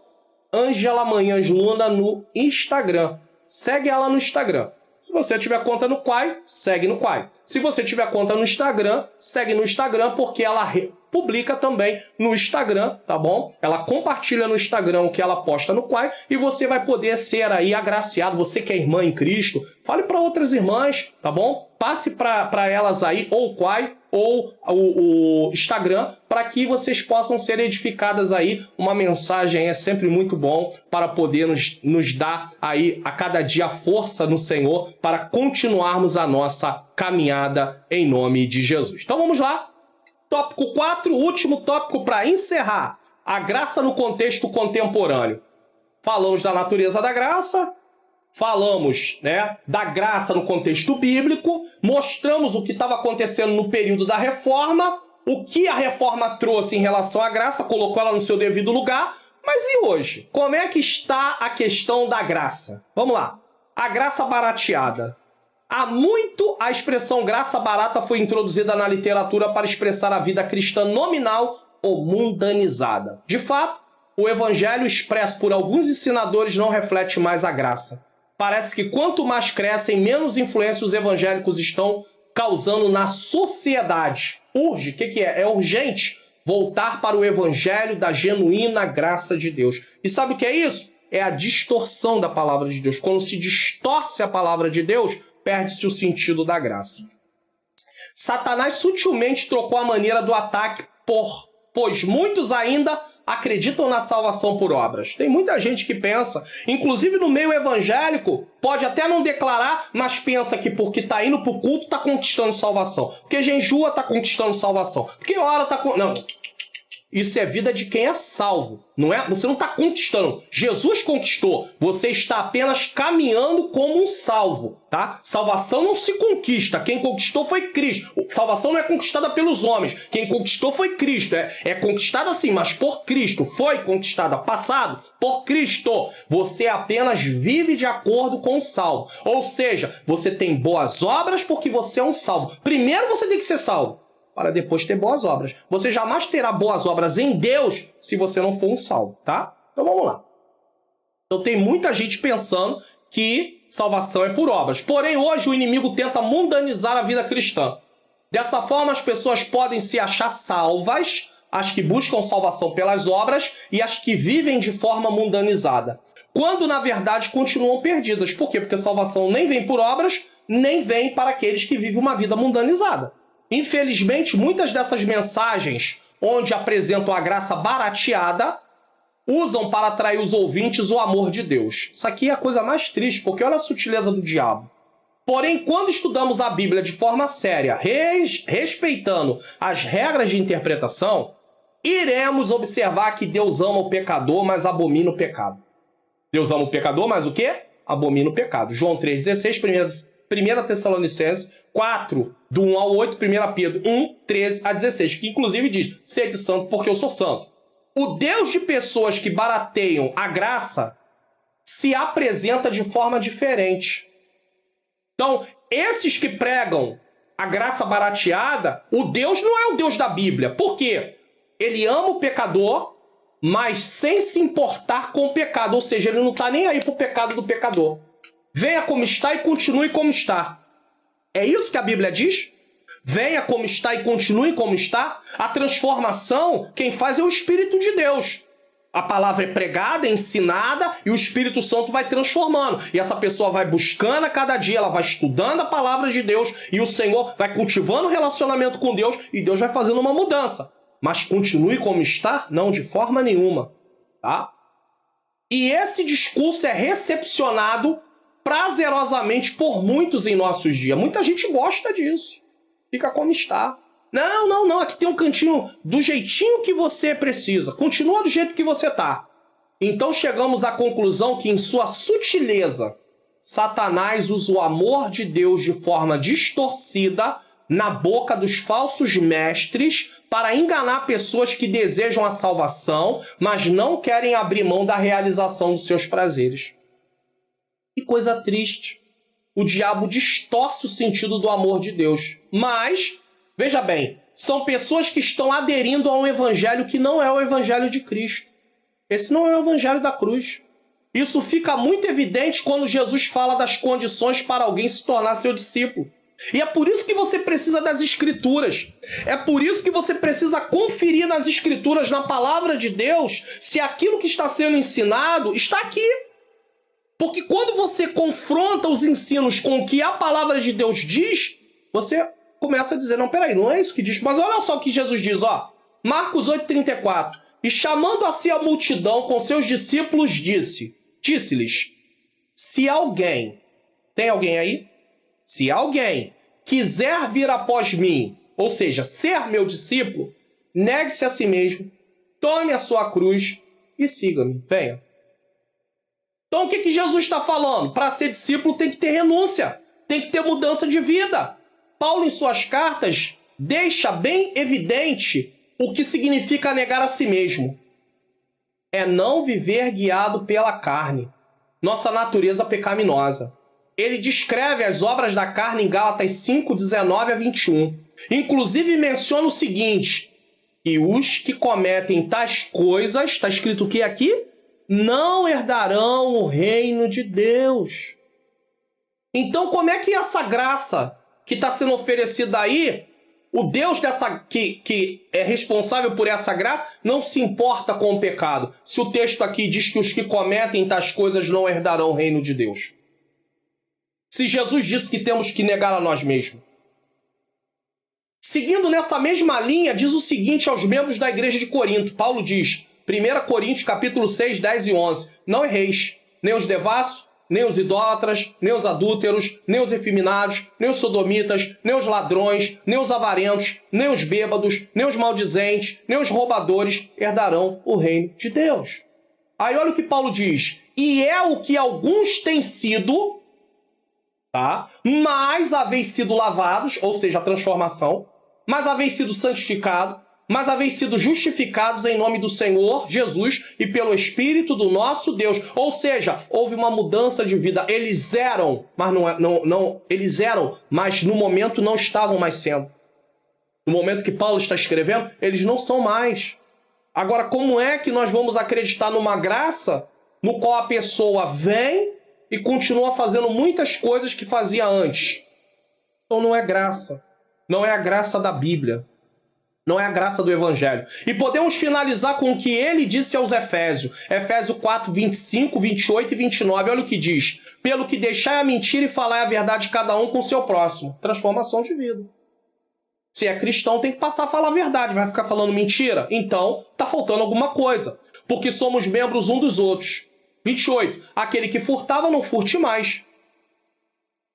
A: Ângela Manhães Luna no Instagram. Segue ela no Instagram. Se você tiver conta no Quai, segue no Quai. Se você tiver conta no Instagram, segue no Instagram, porque ela publica também no Instagram, tá bom? Ela compartilha no Instagram o que ela posta no Quai e você vai poder ser aí agraciado. Você que é irmã em Cristo, fale para outras irmãs, tá bom? Passe para elas aí ou o Quai ou o Instagram, para que vocês possam ser edificadas aí. Uma mensagem é sempre muito bom para poder nos dar aí a cada dia força no Senhor para continuarmos a nossa caminhada em nome de Jesus. Então vamos lá. Tópico 4, último tópico para encerrar. A graça no contexto contemporâneo. Falamos da natureza da graça, falamos, né, da graça no contexto bíblico, mostramos o que estava acontecendo no período da reforma, o que a reforma trouxe em relação à graça, colocou ela no seu devido lugar. Mas e hoje? Como é que está a questão da graça? Vamos lá. A graça barateada. Há muito a expressão graça barata foi introduzida na literatura para expressar a vida cristã nominal ou mundanizada. De fato, o evangelho expresso por alguns ensinadores não reflete mais a graça. Parece que quanto mais crescem, menos influência os evangélicos estão causando na sociedade. Urge, o que é? É urgente voltar para o evangelho da genuína graça de Deus. E sabe o que é isso? É a distorção da palavra de Deus. Quando se distorce a palavra de Deus, perde-se o sentido da graça. Satanás sutilmente trocou a maneira do ataque pois muitos ainda acreditam na salvação por obras. Tem muita gente que pensa, inclusive no meio evangélico, pode até não declarar, mas pensa que porque está indo para o culto está conquistando salvação. Porque jejua está conquistando salvação. Porque ora está... Não. Isso é vida de quem é salvo, não é? Você não está conquistando. Jesus conquistou. Você está apenas caminhando como um salvo, tá? Salvação não se conquista. Quem conquistou foi Cristo. Salvação não é conquistada pelos homens. Quem conquistou foi Cristo. É conquistada sim, mas por Cristo. Foi conquistada passado por Cristo. Você apenas vive de acordo com o salvo. Ou seja, você tem boas obras porque você é um salvo. Primeiro você tem que ser salvo, para depois ter boas obras. Você jamais terá boas obras em Deus se você não for um salvo, tá? Então vamos lá. Então tem muita gente pensando que salvação é por obras. Porém, hoje o inimigo tenta mundanizar a vida cristã. Dessa forma, as pessoas podem se achar salvas, as que buscam salvação pelas obras e as que vivem de forma mundanizada. Quando, na verdade, continuam perdidas. Por quê? Porque salvação nem vem por obras, nem vem para aqueles que vivem uma vida mundanizada. Infelizmente, muitas dessas mensagens onde apresentam a graça barateada usam para atrair os ouvintes o amor de Deus. Isso aqui é a coisa mais triste, porque olha a sutileza do diabo. Porém, quando estudamos a Bíblia de forma séria, respeitando as regras de interpretação, iremos observar que Deus ama o pecador, mas abomina o pecado. Deus ama o pecador, mas o quê? Abomina o pecado. João 3,16, 1 Tessalonicenses 4, do 1 ao 8, 1 Pedro 1, 13 a 16, que inclusive diz, sede santo porque eu sou santo. O Deus de pessoas que barateiam a graça se apresenta de forma diferente. Então, esses que pregam a graça barateada, o Deus não é o Deus da Bíblia. Por quê? Ele ama o pecador, mas sem se importar com o pecado. Ou seja, ele não está nem aí para o pecado do pecador. Venha como está e continue como está. É isso que a Bíblia diz? Venha como está e continue como está. A transformação, quem faz é o Espírito de Deus. A palavra é pregada, é ensinada e o Espírito Santo vai transformando. E essa pessoa vai buscando a cada dia, ela vai estudando a palavra de Deus e o Senhor vai cultivando o relacionamento com Deus e Deus vai fazendo uma mudança. Mas continue como está? Não, de forma nenhuma. Tá? E esse discurso é recepcionado prazerosamente por muitos em nossos dias. Muita gente gosta disso. Fica como está. Não, aqui tem um cantinho do jeitinho que você precisa. Continua do jeito que você está. Então chegamos à conclusão que em sua sutileza, Satanás usa o amor de Deus de forma distorcida na boca dos falsos mestres para enganar pessoas que desejam a salvação, mas não querem abrir mão da realização dos seus prazeres. Que coisa triste. O diabo distorce o sentido do amor de Deus. Mas, veja bem, são pessoas que estão aderindo a um evangelho que não é o evangelho de Cristo. Esse não é o evangelho da cruz. Isso fica muito evidente quando Jesus fala das condições para alguém se tornar seu discípulo. E é por isso que você precisa das Escrituras. É por isso que você precisa conferir nas Escrituras, na palavra de Deus, se aquilo que está sendo ensinado está aqui. Porque quando você confronta os ensinos com o que a palavra de Deus diz, você começa a dizer, não, peraí, não é isso que diz. Mas olha só o que Jesus diz, ó. Marcos 8,34. E chamando a si a multidão com seus discípulos, disse-lhes, se alguém, tem alguém aí? Se alguém quiser vir após mim, ou seja, ser meu discípulo, negue-se a si mesmo, tome a sua cruz e siga-me. Venha. Então o que Jesus está falando? Para ser discípulo tem que ter renúncia, tem que ter mudança de vida. Paulo, em suas cartas, deixa bem evidente o que significa negar a si mesmo. É não viver guiado pela carne, nossa natureza pecaminosa. Ele descreve as obras da carne em Gálatas 5, 19 a 21. Inclusive menciona o seguinte, que os que cometem tais coisas, está escrito o que aqui? Não herdarão o reino de Deus. Então, como é que essa graça que está sendo oferecida aí, o Deus que é responsável por essa graça, não se importa com o pecado? Se o texto aqui diz que os que cometem tais coisas não herdarão o reino de Deus. Se Jesus disse que temos que negar a nós mesmos. Seguindo nessa mesma linha, diz o seguinte aos membros da igreja de Corinto. Paulo diz, 1 Coríntios capítulo 6, 10 e 11. Não erreis, nem os devassos, nem os idólatras, nem os adúlteros, nem os efeminados, nem os sodomitas, nem os ladrões, nem os avarentos, nem os bêbados, nem os maldizentes, nem os roubadores herdarão o reino de Deus. Aí olha o que Paulo diz. E é o que alguns têm sido, tá? Mas haveis sido lavados, ou seja, a transformação, mas haveis sido santificados, mas haveis sido justificados em nome do Senhor Jesus e pelo Espírito do nosso Deus. Ou seja, houve uma mudança de vida. Eles eram, mas no momento não estavam mais sendo. No momento que Paulo está escrevendo, eles não são mais. Agora, como é que nós vamos acreditar numa graça no qual a pessoa vem e continua fazendo muitas coisas que fazia antes? Então não é graça. Não é a graça da Bíblia. Não é a graça do Evangelho. E podemos finalizar com o que ele disse aos Efésios. Efésios 4, 25, 28 e 29. Olha o que diz. Pelo que deixai a mentira e falai a verdade cada um com o seu próximo. Transformação de vida. Se é cristão, tem que passar a falar a verdade. Vai ficar falando mentira? Então, tá faltando alguma coisa. Porque somos membros um dos outros. 28. Aquele que furtava, não furte mais.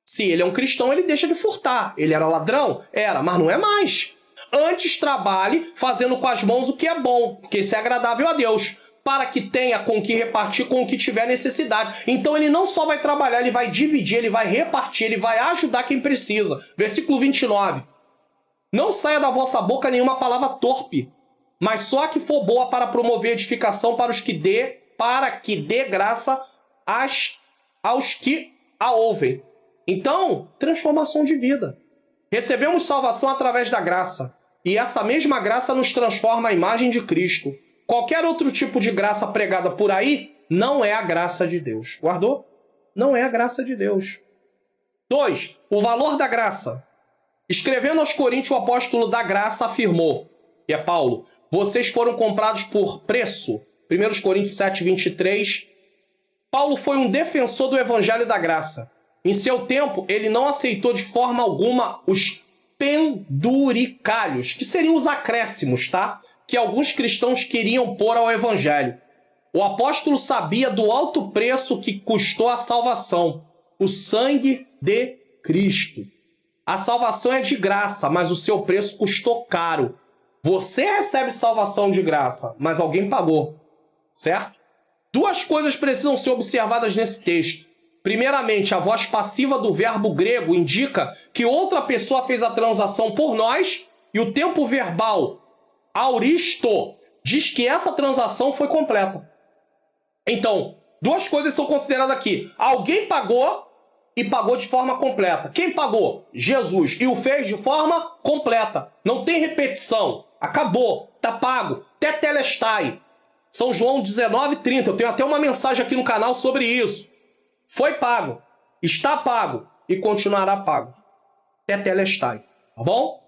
A: Se ele é um cristão, ele deixa de furtar. Ele era ladrão? Era, mas não é mais. Antes trabalhe fazendo com as mãos o que é bom, porque isso é agradável a Deus, para que tenha com que repartir com o que tiver necessidade. Então ele não só vai trabalhar, ele vai dividir, ele vai repartir, ele vai ajudar quem precisa. Versículo 29. Não saia da vossa boca nenhuma palavra torpe, mas só a que for boa para promover edificação para que dê graça aos que a ouvem. Então, transformação de vida. Recebemos salvação através da graça. E essa mesma graça nos transforma à imagem de Cristo. Qualquer outro tipo de graça pregada por aí não é a graça de Deus. Guardou? Não é a graça de Deus. 2. O valor da graça. Escrevendo aos Coríntios, o apóstolo da graça afirmou, que é Paulo, vocês foram comprados por preço. 1 Coríntios 7, 23. Paulo foi um defensor do evangelho da graça. Em seu tempo, ele não aceitou de forma alguma os penduricalhos, que seriam os acréscimos, tá? Que alguns cristãos queriam pôr ao evangelho. O apóstolo sabia do alto preço que custou a salvação, o sangue de Cristo. A salvação é de graça, mas o seu preço custou caro. Você recebe salvação de graça, mas alguém pagou, certo? Duas coisas precisam ser observadas nesse texto. Primeiramente, a voz passiva do verbo grego indica que outra pessoa fez a transação por nós e o tempo verbal auristo diz que essa transação foi completa. Então, duas coisas são consideradas aqui. Alguém pagou e pagou de forma completa. Quem pagou? Jesus. E o fez de forma completa. Não tem repetição. Acabou. Tá pago. Tetelestai. São João 19:30. Eu tenho até uma mensagem aqui no canal sobre isso. Foi pago, está pago e continuará pago. Tetelestai, tá bom?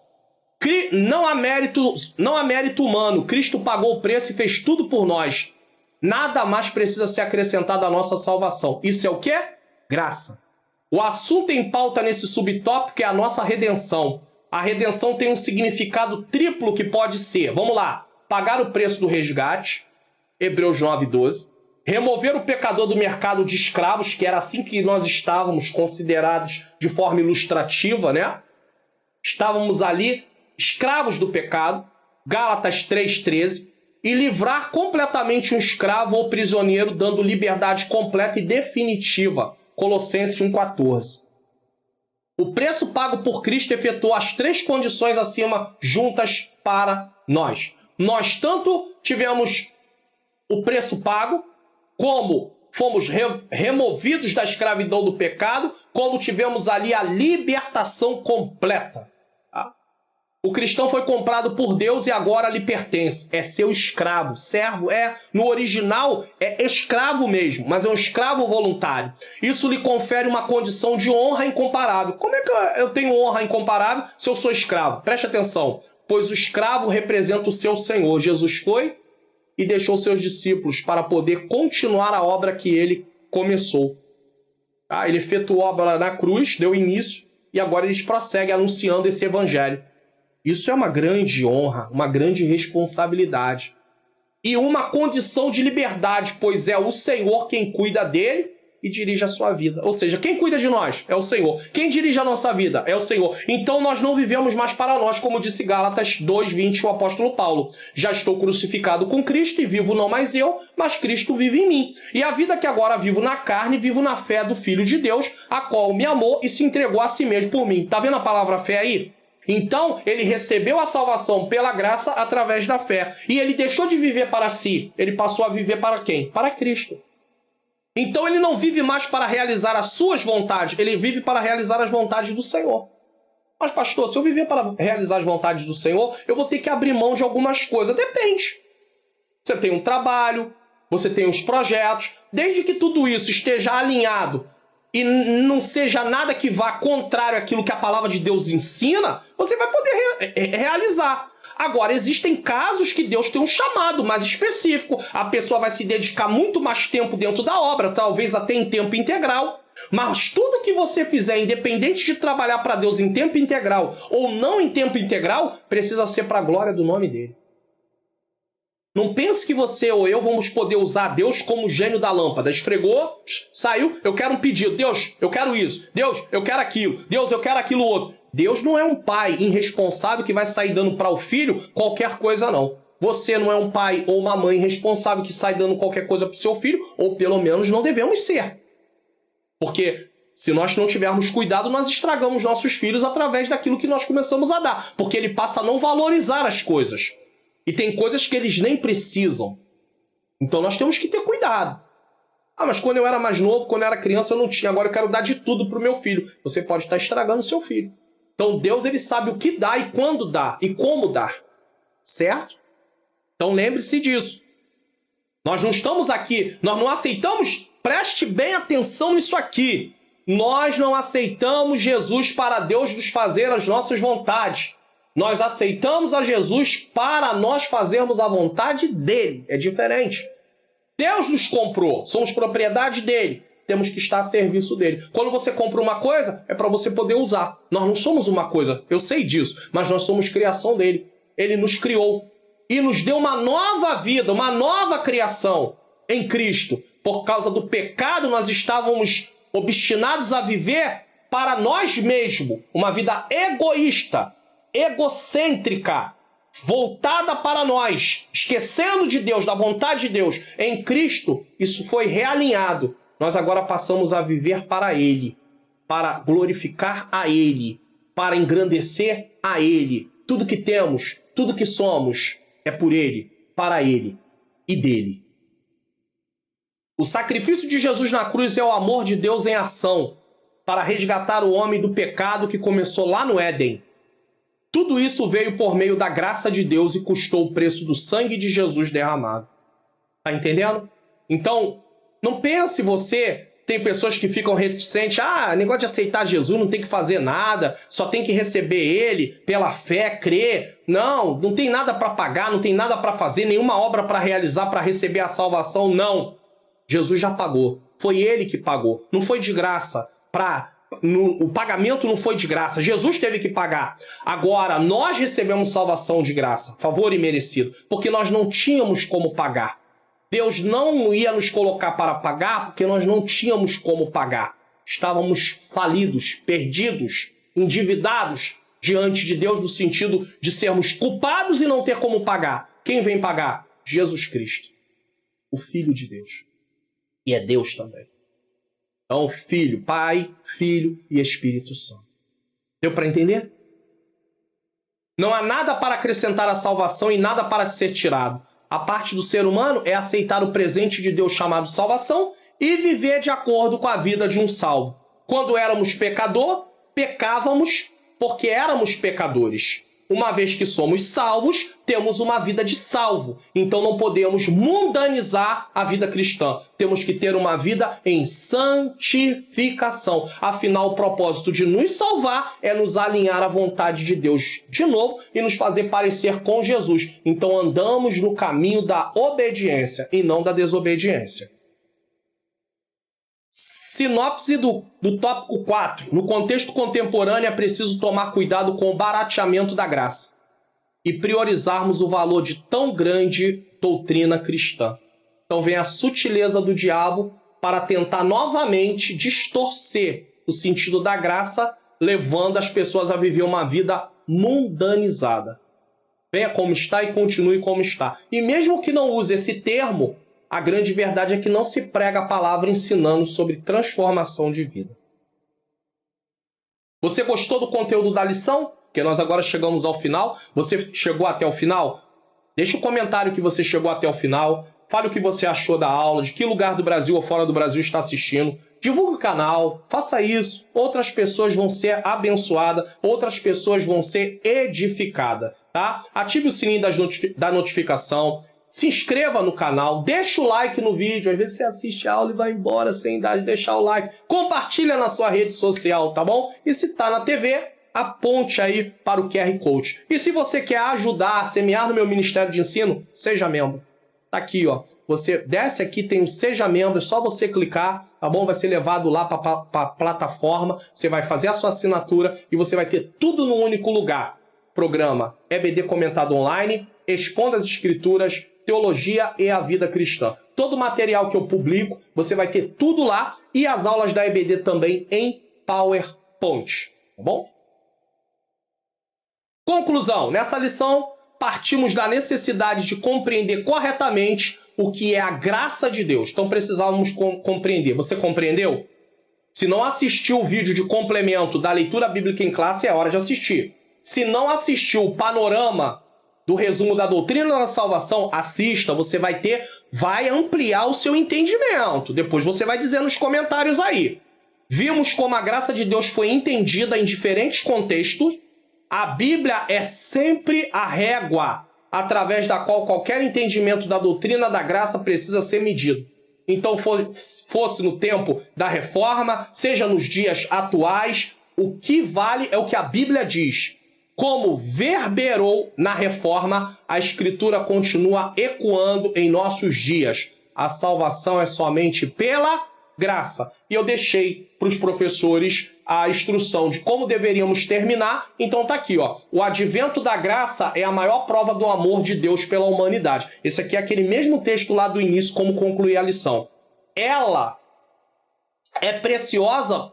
A: Não há mérito humano. Cristo pagou o preço e fez tudo por nós. Nada mais precisa ser acrescentado à nossa salvação. Isso é o quê? Graça. O assunto em pauta nesse subtópico é a nossa redenção. A redenção tem um significado triplo que pode ser, vamos lá, pagar o preço do resgate, Hebreus 9:12. Remover o pecador do mercado de escravos, que era assim que nós estávamos considerados de forma ilustrativa, né? Estávamos ali, escravos do pecado, Gálatas 3:13, e livrar completamente um escravo ou prisioneiro, dando liberdade completa e definitiva, Colossenses 1:14. O preço pago por Cristo efetuou as três condições acima juntas para nós. Nós tanto tivemos o preço pago, como fomos removidos da escravidão do pecado, como tivemos ali a libertação completa. Tá? O cristão foi comprado por Deus e agora lhe pertence. É seu escravo. Servo no original, é escravo mesmo, mas é um escravo voluntário. Isso lhe confere uma condição de honra incomparável. Como é que eu tenho honra incomparável se eu sou escravo? Preste atenção. Pois o escravo representa o seu senhor. Jesus foi e deixou seus discípulos para poder continuar a obra que ele começou. Ele efetuou a obra na cruz, deu início, e agora eles prosseguem anunciando esse evangelho. Isso é uma grande honra, uma grande responsabilidade. E uma condição de liberdade, pois é o Senhor quem cuida dele e dirige a sua vida. Ou seja, quem cuida de nós é o Senhor. Quem dirige a nossa vida é o Senhor. Então nós não vivemos mais para nós, como disse Gálatas 2:20, o apóstolo Paulo. Já estou crucificado com Cristo e vivo não mais eu, mas Cristo vive em mim. E a vida que agora vivo na carne, vivo na fé do Filho de Deus, a qual me amou e se entregou a si mesmo por mim. Tá vendo a palavra fé aí? Então, ele recebeu a salvação pela graça através da fé. E ele deixou de viver para si. Ele passou a viver para quem? Para Cristo. Então ele não vive mais para realizar as suas vontades, ele vive para realizar as vontades do Senhor. Mas pastor, se eu viver para realizar as vontades do Senhor, eu vou ter que abrir mão de algumas coisas. Depende. Você tem um trabalho, você tem os projetos, desde que tudo isso esteja alinhado e não seja nada que vá contrário àquilo que a palavra de Deus ensina, você vai poder realizar. Agora, existem casos que Deus tem um chamado mais específico. A pessoa vai se dedicar muito mais tempo dentro da obra, talvez até em tempo integral. Mas tudo que você fizer, independente de trabalhar para Deus em tempo integral ou não em tempo integral, precisa ser para a glória do nome dele. Não pense que você ou eu vamos poder usar Deus como gênio da lâmpada. Esfregou, saiu, eu quero um pedido. Deus, eu quero isso. Deus, eu quero aquilo. Deus, eu quero aquilo outro. Deus não é um pai irresponsável que vai sair dando para o filho qualquer coisa, não. Você não é um pai ou uma mãe responsável que sai dando qualquer coisa para o seu filho, ou pelo menos não devemos ser. Porque se nós não tivermos cuidado, nós estragamos nossos filhos através daquilo que nós começamos a dar. Porque ele passa a não valorizar as coisas. E tem coisas que eles nem precisam. Então nós temos que ter cuidado. Ah, mas quando eu era mais novo, quando eu era criança, eu não tinha. Agora eu quero dar de tudo para o meu filho. Você pode estar estragando o seu filho. Então Deus, ele sabe o que dá e quando dá e como dar. Certo? Então lembre-se disso. Nós não estamos aqui, nós não aceitamos, preste bem atenção nisso aqui. Nós não aceitamos Jesus para Deus nos fazer as nossas vontades. Nós aceitamos a Jesus para nós fazermos a vontade dele. É diferente. Deus nos comprou, somos propriedade dele. Temos que estar a serviço dele. Quando você compra uma coisa, é para você poder usar. Nós não somos uma coisa, eu sei disso, mas nós somos criação dele. Ele nos criou e nos deu uma nova vida, uma nova criação em Cristo. Por causa do pecado, nós estávamos obstinados a viver para nós mesmos. Uma vida egoísta, egocêntrica, voltada para nós, esquecendo de Deus, da vontade de Deus. Em Cristo, isso foi realinhado. Nós agora passamos a viver para Ele, para glorificar a Ele, para engrandecer a Ele. Tudo que temos, tudo que somos, é por Ele, para Ele e dele. O sacrifício de Jesus na cruz é o amor de Deus em ação, para resgatar o homem do pecado que começou lá no Éden. Tudo isso veio por meio da graça de Deus e custou o preço do sangue de Jesus derramado. Tá entendendo? Então, não pense você... Tem pessoas que ficam reticentes. Ah, negócio de aceitar Jesus, não tem que fazer nada. Só tem que receber Ele pela fé, crer. Não tem nada para pagar, não tem nada para fazer, nenhuma obra para realizar para receber a salvação. Não. Jesus já pagou. Foi Ele que pagou. Não foi de graça. O pagamento não foi de graça. Jesus teve que pagar. Agora, nós recebemos salvação de graça. Favor imerecido. Porque nós não tínhamos como pagar. Deus não ia nos colocar para pagar porque nós não tínhamos como pagar. Estávamos falidos, perdidos, endividados diante de Deus no sentido de sermos culpados e não ter como pagar. Quem vem pagar? Jesus Cristo, o Filho de Deus. E é Deus também. Então, Filho, Pai, Filho e Espírito Santo. Deu para entender? Não há nada para acrescentar à salvação e nada para ser tirado. A parte do ser humano é aceitar o presente de Deus chamado salvação e viver de acordo com a vida de um salvo. Quando éramos pecador, pecávamos porque éramos pecadores. Uma vez que somos salvos, temos uma vida de salvo. Então não podemos mundanizar a vida cristã. Temos que ter uma vida em santificação. Afinal, o propósito de nos salvar é nos alinhar à vontade de Deus de novo e nos fazer parecer com Jesus. Então andamos no caminho da obediência e não da desobediência. Sinopse do tópico 4. No contexto contemporâneo é preciso tomar cuidado com o barateamento da graça e priorizarmos o valor de tão grande doutrina cristã. Então vem a sutileza do diabo para tentar novamente distorcer o sentido da graça, levando as pessoas a viver uma vida mundanizada. Venha como está e continue como está. E mesmo que não use esse termo, a grande verdade é que não se prega a palavra ensinando sobre transformação de vida. Você gostou do conteúdo da lição? Porque nós agora chegamos ao final. Você chegou até o final? Deixa um comentário que você chegou até o final. Fale o que você achou da aula, de que lugar do Brasil ou fora do Brasil está assistindo. Divulgue o canal, faça isso. Outras pessoas vão ser abençoadas, outras pessoas vão ser edificadas. Tá? Ative o sininho da notificação. Se inscreva no canal, deixa o like no vídeo. Às vezes você assiste a aula e vai embora sem deixar o like. Compartilha na sua rede social, tá bom? E se tá na TV, aponte aí para o QR Code. E se você quer ajudar a semear no meu Ministério de Ensino, seja membro. Tá aqui, ó. Você desce aqui, tem o Seja Membro, é só você clicar, tá bom? Vai ser levado lá para a plataforma, você vai fazer a sua assinatura e você vai ter tudo num único lugar. Programa EBD Comentado Online, Expondo as Escrituras, Teologia e a Vida Cristã. Todo o material que eu publico, você vai ter tudo lá e as aulas da EBD também em PowerPoint, tá bom? Conclusão, nessa lição partimos da necessidade de compreender corretamente o que é a graça de Deus. Então precisávamos compreender. Você compreendeu? Se não assistiu o vídeo de complemento da leitura bíblica em classe, é hora de assistir. Se não assistiu o panorama do resumo da doutrina da salvação, assista, você vai ampliar o seu entendimento. Depois você vai dizer nos comentários aí. Vimos como a graça de Deus foi entendida em diferentes contextos. A Bíblia é sempre a régua através da qual qualquer entendimento da doutrina da graça precisa ser medido. Então, fosse no tempo da Reforma, seja nos dias atuais, o que vale é o que a Bíblia diz. Como verberou na Reforma, a Escritura continua ecoando em nossos dias. A salvação é somente pela graça. E eu deixei para os professores a instrução de como deveríamos terminar. Então tá aqui, ó. O advento da graça é a maior prova do amor de Deus pela humanidade. Esse aqui é aquele mesmo texto lá do início, como concluir a lição. Ela é preciosa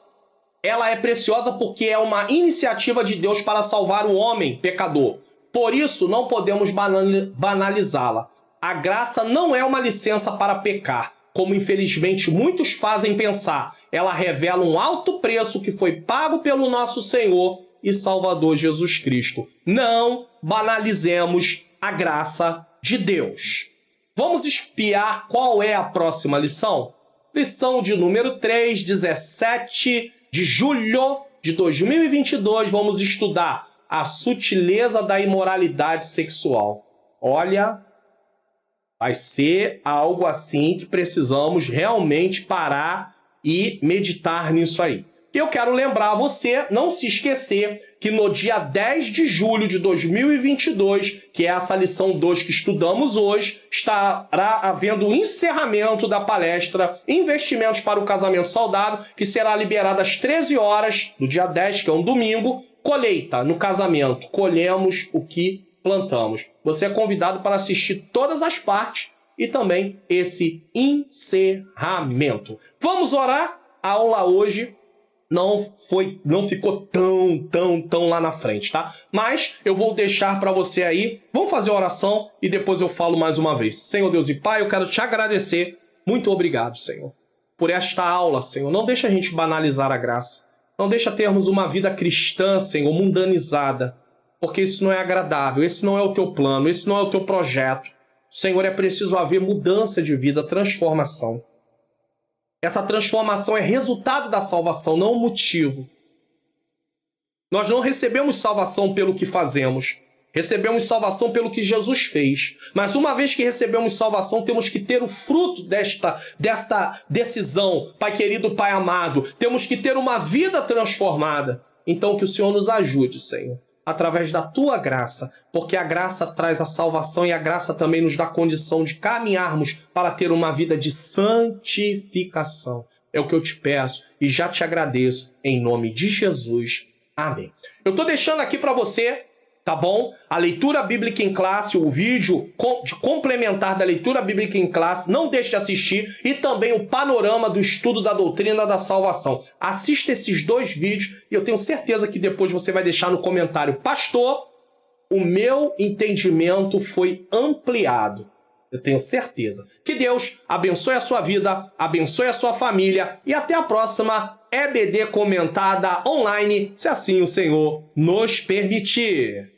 A: porque é uma iniciativa de Deus para salvar o homem pecador. Por isso, não podemos banalizá-la. A graça não é uma licença para pecar, como infelizmente muitos fazem pensar. Ela revela um alto preço que foi pago pelo nosso Senhor e Salvador Jesus Cristo. Não banalizemos a graça de Deus. Vamos espiar qual é a próxima lição? Lição de número 3, 17 de julho de 2022. Vamos estudar a sutileza da imoralidade sexual. Olha, vai ser algo assim que precisamos realmente parar e meditar nisso aí. Eu quero lembrar a você, não se esquecer, que no dia 10 de julho de 2022, que é essa lição 2 que estudamos hoje, estará havendo o encerramento da palestra Investimentos para o Casamento Saudável, que será liberada às 13 horas do dia 10, que é um domingo. Colheita no casamento. Colhemos o que plantamos. Você é convidado para assistir todas as partes e também esse encerramento. Vamos orar? A aula hoje não ficou tão lá na frente, tá? Mas eu vou deixar para você aí. Vamos fazer a oração e depois eu falo mais uma vez. Senhor Deus e Pai, eu quero te agradecer. Muito obrigado, Senhor, por esta aula, Senhor. Não deixa a gente banalizar a graça. Não deixa termos uma vida cristã, Senhor, mundanizada. Porque isso não é agradável, esse não é o teu plano, esse não é o teu projeto. Senhor, é preciso haver mudança de vida, transformação. Essa transformação é resultado da salvação, não o motivo. Nós não recebemos salvação pelo que fazemos. Recebemos salvação pelo que Jesus fez. Mas uma vez que recebemos salvação, temos que ter o fruto desta decisão. Pai querido, Pai amado, temos que ter uma vida transformada. Então que o Senhor nos ajude, Senhor, através da Tua graça, porque a graça traz a salvação e a graça também nos dá condição de caminharmos para ter uma vida de santificação. É o que eu te peço e já te agradeço em nome de Jesus. Amém. Eu estou deixando aqui para você, tá bom? A leitura bíblica em classe, o vídeo de complementar da leitura bíblica em classe, não deixe de assistir, e também o panorama do estudo da doutrina da salvação. Assista esses 2 vídeos e eu tenho certeza que depois você vai deixar no comentário: pastor, o meu entendimento foi ampliado. Eu tenho certeza. Que Deus abençoe a sua vida, abençoe a sua família e até a próxima EBD Comentada Online, se assim o Senhor nos permitir.